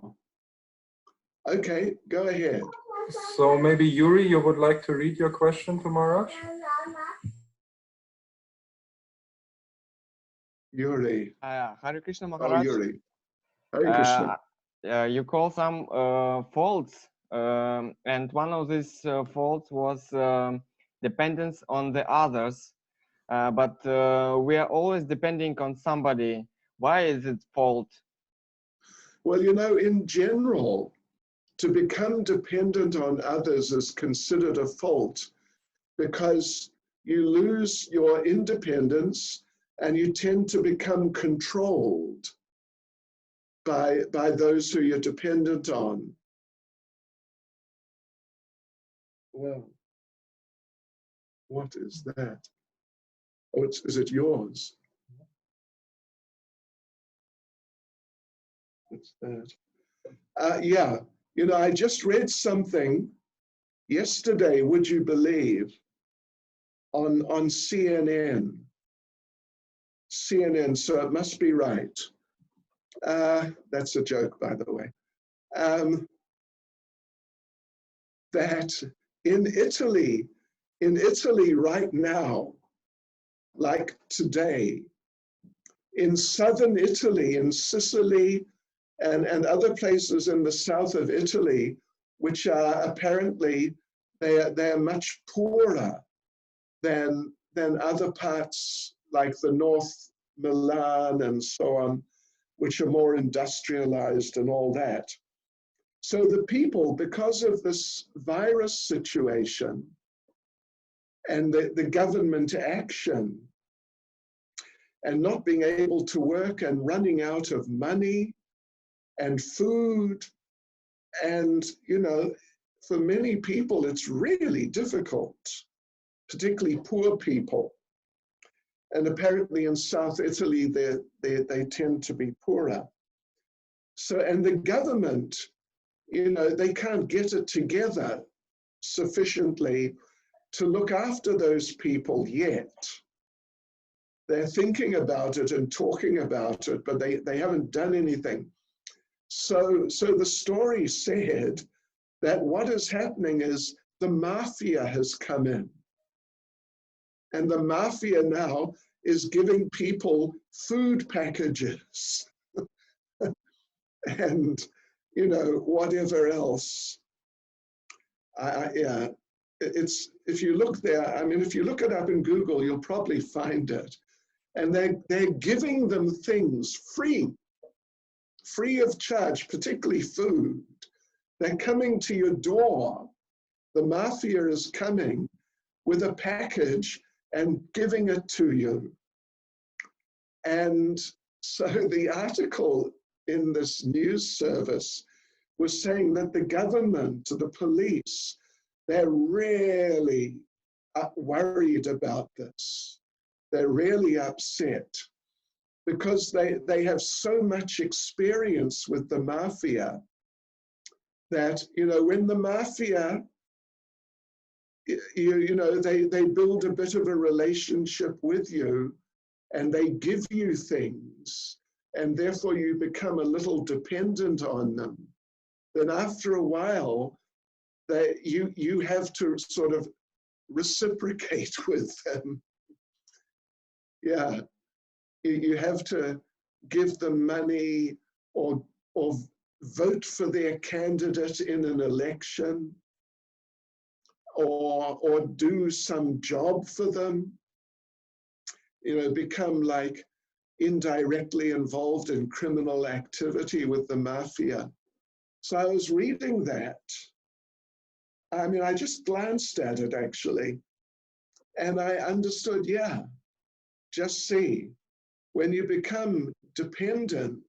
Okay, go ahead. So maybe Yuri, you would like to read your question to Maharaj? Yuri. Hare Krishna Maharaj. Oh, Yuri. Hare Krishna. You call some faults, and one of these faults was dependence on the others. But we are always depending on somebody. Why is it fault? Well, you know, in general, to become dependent on others is considered a fault because you lose your independence and you tend to become controlled by those who you're dependent on. Well, what is that? Oh, is it yours? What's that? Yeah, you know, I just read something yesterday, would you believe, on CNN. CNN, so it must be right. That's a joke, by the way. That in Italy right now, like today, in southern Italy, in Sicily, and other places in the south of Italy, which are apparently, they are much poorer than other parts like the North Milan and so on, which are more industrialized and all that. So the people, because of this virus situation and the government action and not being able to work and running out of money and food, and, you know, for many people, it's really difficult, particularly poor people. And apparently in South Italy, they tend to be poorer. So, and the government, you know, they can't get it together sufficiently to look after those people yet. They're thinking about it and talking about it, but they haven't done anything. So the story said that what is happening is the mafia has come in. And the mafia now is giving people food packages and, you know, whatever else. Yeah, it's, if you look there, I mean, if you look it up in Google, you'll probably find it. And they're giving them things free of charge, particularly food. They're coming to your door. The mafia is coming with a package and giving it to you. And so the article in this news service was saying that the government, the police, they're really worried about this. They're really upset because they have so much experience with the mafia that, you know, when the mafia, you know, they build a bit of a relationship with you and they give you things, and therefore you become a little dependent on them. Then after a while, you have to sort of reciprocate with them. Yeah, you have to give them money or vote for their candidate in an election, or do some job for them, you know, become like indirectly involved in criminal activity with the mafia. So I was reading that. I mean, I just glanced at it actually, and I understood, yeah, just see, when you become dependent,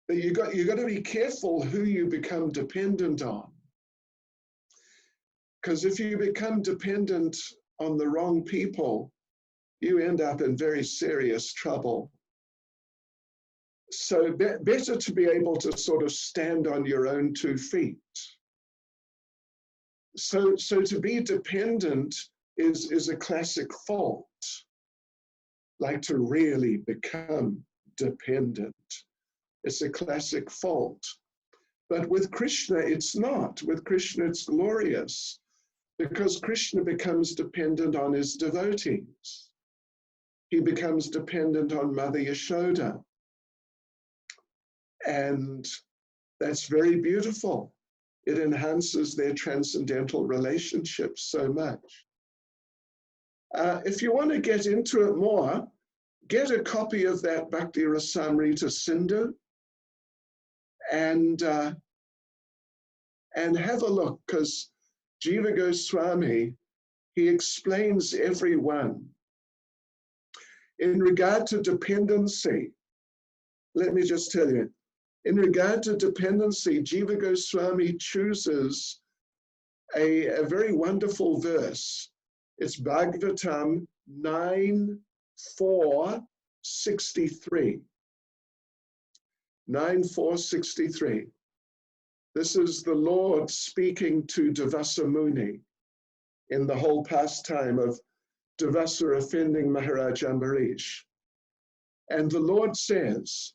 that you got to be careful who you become dependent on. Because if you become dependent on the wrong people, you end up in very serious trouble. So better to be able to sort of stand on your own 2 feet. So to be dependent is a classic fault, like to really become dependent. It's a classic fault. But with Krishna, it's not. With Krishna, it's glorious, because Krishna becomes dependent on his devotees. He becomes dependent on Mother Yashoda. And that's very beautiful. It enhances their transcendental relationships so much. If you want to get into it more, get a copy of that Bhakti Rasamrita Sindhu and have a look, because Jiva Goswami, he explains every one. In regard to dependency, let me just tell you, in regard to dependency, Jiva Goswami chooses a very wonderful verse. It's Bhagavatam 9.4.63. 9.4.63. This is the Lord speaking to Devasa Muni in the whole pastime of Devasa offending Maharaj Ambarish. And the Lord says,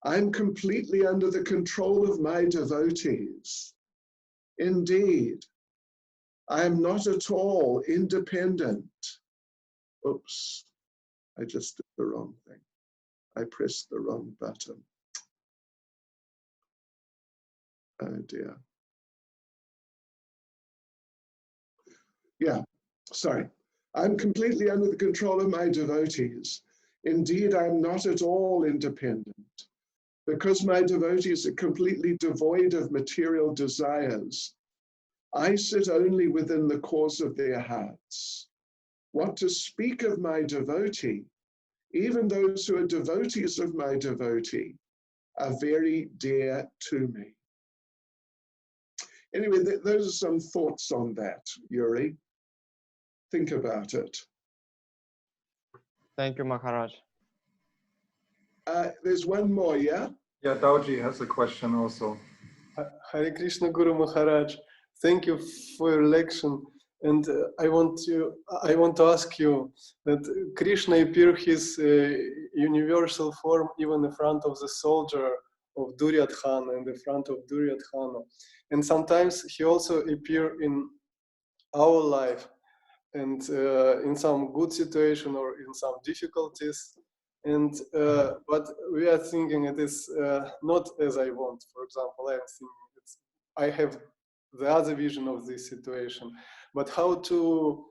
I'm completely under the control of my devotees. Indeed, I am not at all independent. Oops, I just did the wrong thing. I pressed the wrong button. Oh dear. Yeah, sorry. I'm completely under the control of my devotees. Indeed, I'm not at all independent. Because my devotees are completely devoid of material desires, I sit only within the course of their hearts. What to speak of my devotee, even those who are devotees of my devotee, are very dear to me. Anyway, those are some thoughts on that, Yuri. Think about it. Thank you, Maharaj. There's one more, yeah? Yeah, Dauji has a question also. Hare Krishna Guru Maharaj, thank you for your lection. And I want to ask you that Krishna appeared his universal form even in front of the soldier of Duryodhana, in the front of Duryodhana. And sometimes he also appears in our life, and in some good situation or in some difficulties. And but we are thinking it is not as I want. For example, I am thinking I have the other vision of this situation. But how to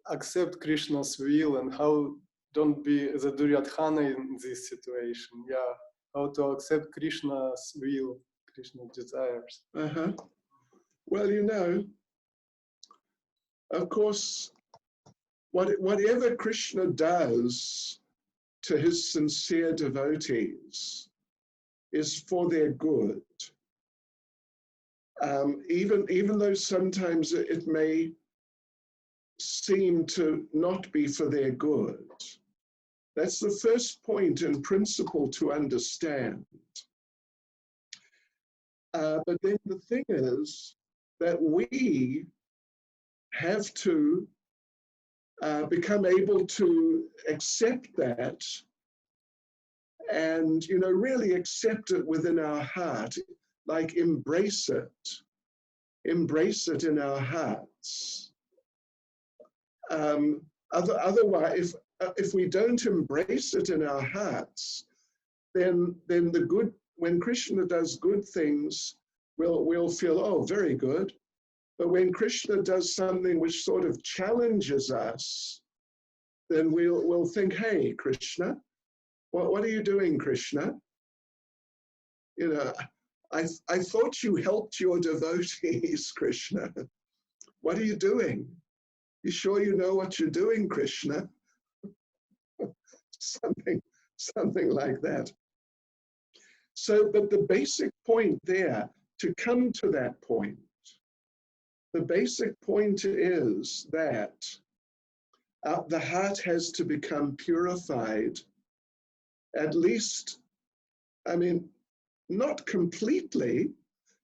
accept Krishna's will, and how don't be the Duryodhana in this situation? Yeah, how to accept Krishna's will, Krishna's desires. Well, you know, of course, whatever Krishna does to his sincere devotees is for their good. Even though sometimes it may seem to not be for their good. That's the first point in principle to understand. But then the thing is that we have to become able to accept that, and really accept it within our heart, like embrace it in our hearts. Otherwise, if we don't embrace it in our hearts, then when Krishna does good things, we'll feel, oh, very good. But when Krishna does something which sort of challenges us, then we'll think, hey, Krishna, what are you doing, Krishna? I thought you helped your devotees, Krishna. What are you doing? You sure you know what you're doing, Krishna? something like that. So, but the basic point there, to come to that point, the basic point is that the heart has to become purified, at least, not completely,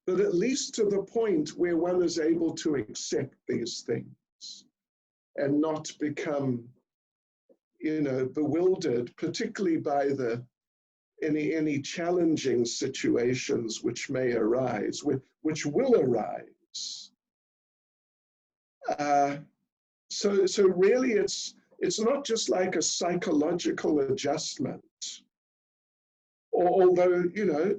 but at least to the point where one is able to accept these things and not become, bewildered, particularly by any challenging situations which may arise, which will arise. So really, it's not just like a psychological adjustment. Although,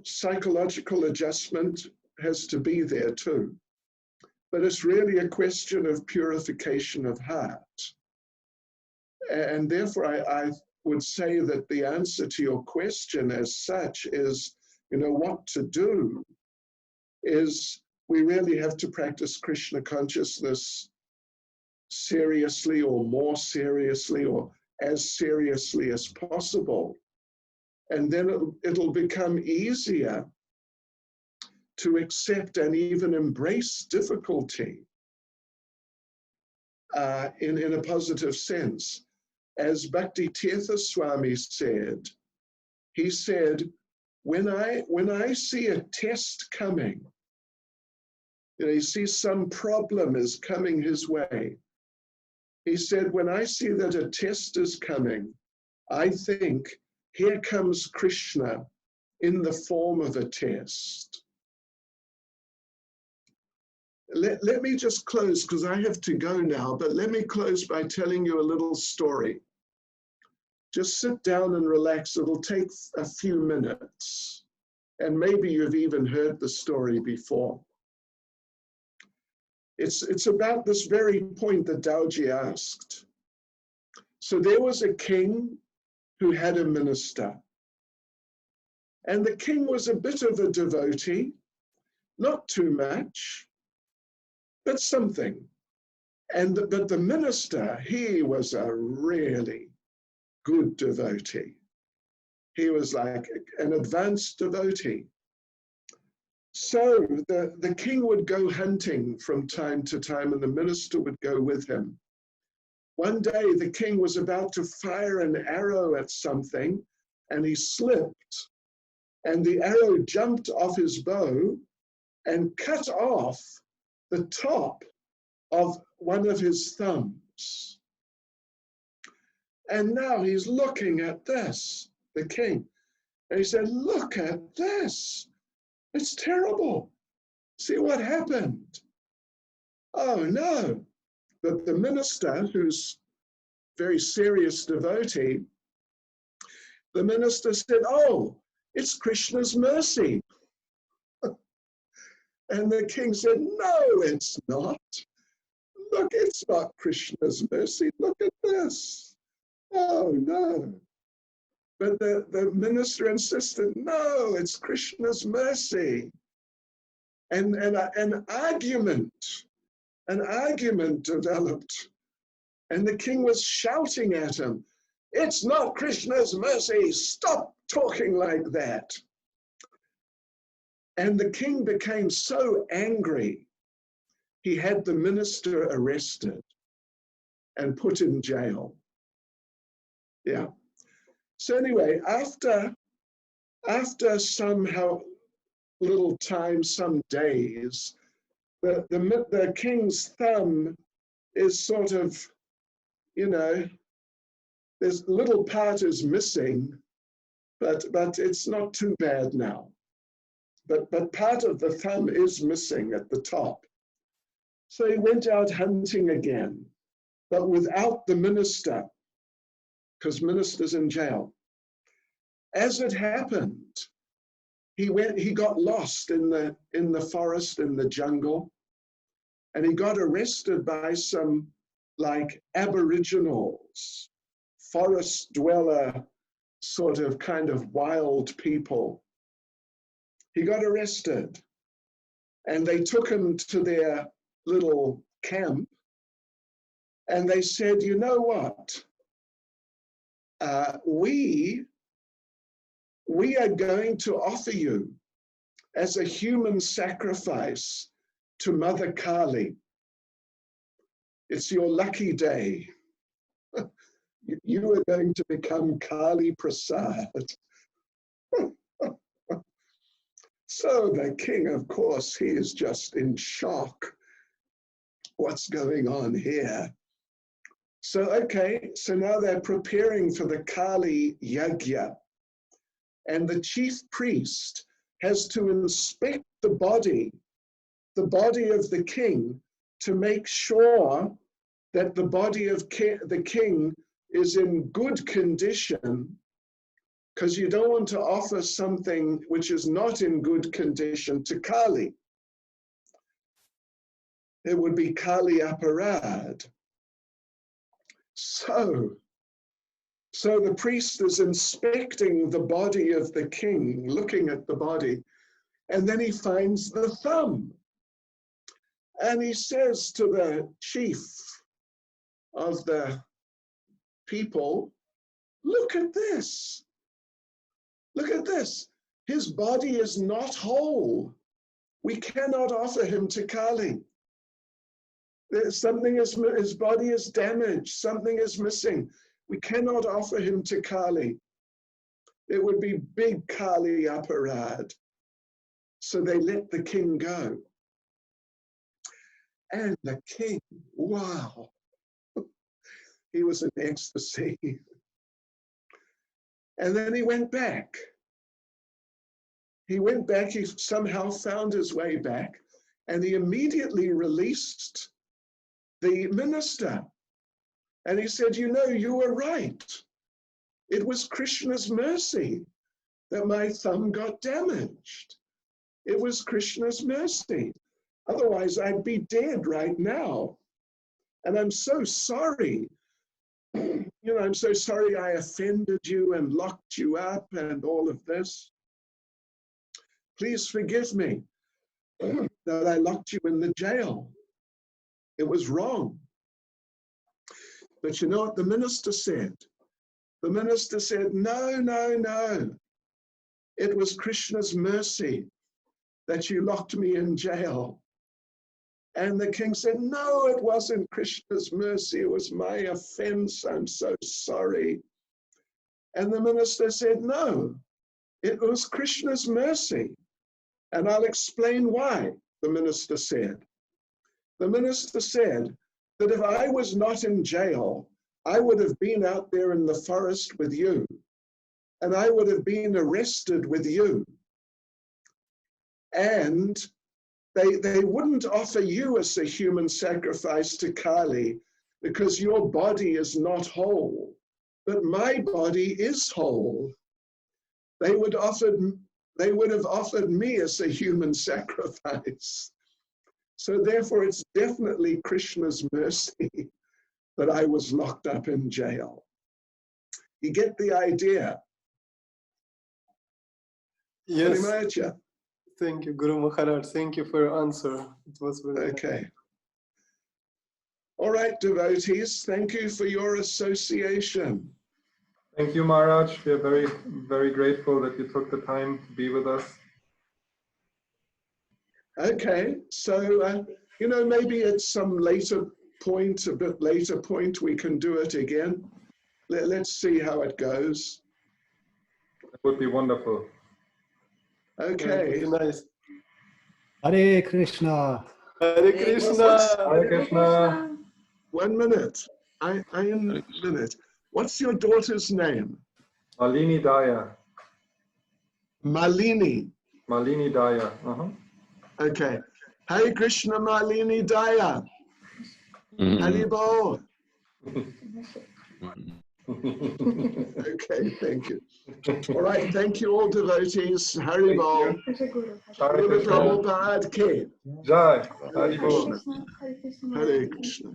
psychological adjustment has to be there too. But it's really a question of purification of heart. And therefore, I would say that the answer to your question as such is, what to do is we really have to practice Krishna consciousness seriously, or more seriously, or as seriously as possible. And then it'll become easier to accept and even embrace difficulty in a positive sense. As Bhaktivendanta Swami said, he said, when I see a test coming, he sees some problem is coming his way. He said, when I see that a test is coming, I think, here comes Krishna in the form of a test. Let me just close, because I have to go now, but let me close by telling you a little story. Just sit down and relax. It'll take a few minutes. And maybe you've even heard the story before. It's about this very point that Daoji asked. So there was a king who had a minister. And the king was a bit of a devotee, not too much, but something. But the minister, he was a really good devotee. He was like an advanced devotee. So the king would go hunting from time to time, and the minister would go with him. One day, the king was about to fire an arrow at something, and he slipped, and the arrow jumped off his bow and cut off the top of one of his thumbs. And now he's looking at this, the king. And he said, look at this. It's terrible. See what happened? Oh no. But the minister, who's very serious devotee, the minister said, oh, it's Krishna's mercy. And the king said, no, it's not. Look, it's not Krishna's mercy. Look at this. Oh, no. But the minister insisted, no, it's Krishna's mercy. And an argument developed. And the king was shouting at him, it's not Krishna's mercy. Stop talking like that. And the king became so angry, he had the minister arrested and put in jail. Yeah. So anyway, after somehow little time, some days, the king's thumb is sort of, you know, this little part is missing, but it's not too bad now. But part of the thumb is missing at the top. So he went out hunting again, but without the minister, because minister's in jail. As it happened, he got lost in the forest, in the jungle, and he got arrested by some like aboriginals, forest dweller, sort of kind of wild people. He got arrested and they took him to their little camp and they said, you know what? We are going to offer you as a human sacrifice to Mother Kali. It's your lucky day. You are going to become Kali Prasad. So the king, of course, he is just in shock. What's going on here? So, okay, so now they're preparing for the Kali Yagya. And the chief priest has to inspect the body of the king to make sure that the body of the king is in good condition, because you don't want to offer something which is not in good condition to Kali. It would be Kali Aparad. So the priest is inspecting the body of the king, looking at the body, and then he finds the thumb. And he says to the chief of the people, look at this. Look at this. His body is not whole. We cannot offer him to Kali. His body is damaged. Something is missing. We cannot offer him to Kali. It would be big Kali Aparad. So they let the king go. And the king, wow, he was in ecstasy. And then he went back. He somehow found his way back, and he immediately released the minister. And he said, you know, you were right. It was Krishna's mercy that my thumb got damaged. It was Krishna's mercy. Otherwise, I'd be dead right now. And I'm so sorry. You know, I'm so sorry I offended you and locked you up and all of this. Please forgive me that I locked you in the jail. It was wrong. But you know what the minister said? The minister said, no, no, no. It was Krishna's mercy that you locked me in jail. And the king said, no, it wasn't Krishna's mercy. It was my offense. I'm so sorry. And the minister said, no, it was Krishna's mercy. And I'll explain why, the minister said. The minister said that if I was not in jail, I would have been out there in the forest with you, and I would have been arrested with you. And they wouldn't offer you as a human sacrifice to Kali because your body is not whole, but my body is whole. They would have offered me as a human sacrifice. So therefore, it's definitely Krishna's mercy that I was locked up in jail. You get the idea? Yes. Parimacha. Thank you, Guru Maharaj. Thank you for your answer. It was very Okay. All right, devotees, thank you for your association. Thank you, Maharaj. We are very, very grateful that you took the time to be with us. Okay, so, maybe at some later point, a bit later point, we can do it again. Let's see how it goes. It would be wonderful. Okay. nice. Hare Krishna. Hare Krishna. Hare Krishna. 1 minute. I am a minute. What's your daughter's name? Malini Daya. Malini. Malini Daya. Okay. Hare Krishna Malini Daya. Haribol. Okay, thank you. All right, thank you all devotees. Haribol. Hare Krishna. Prabhupada Ki. Jai. Hare Haribol. Krishna. Hare Krishna.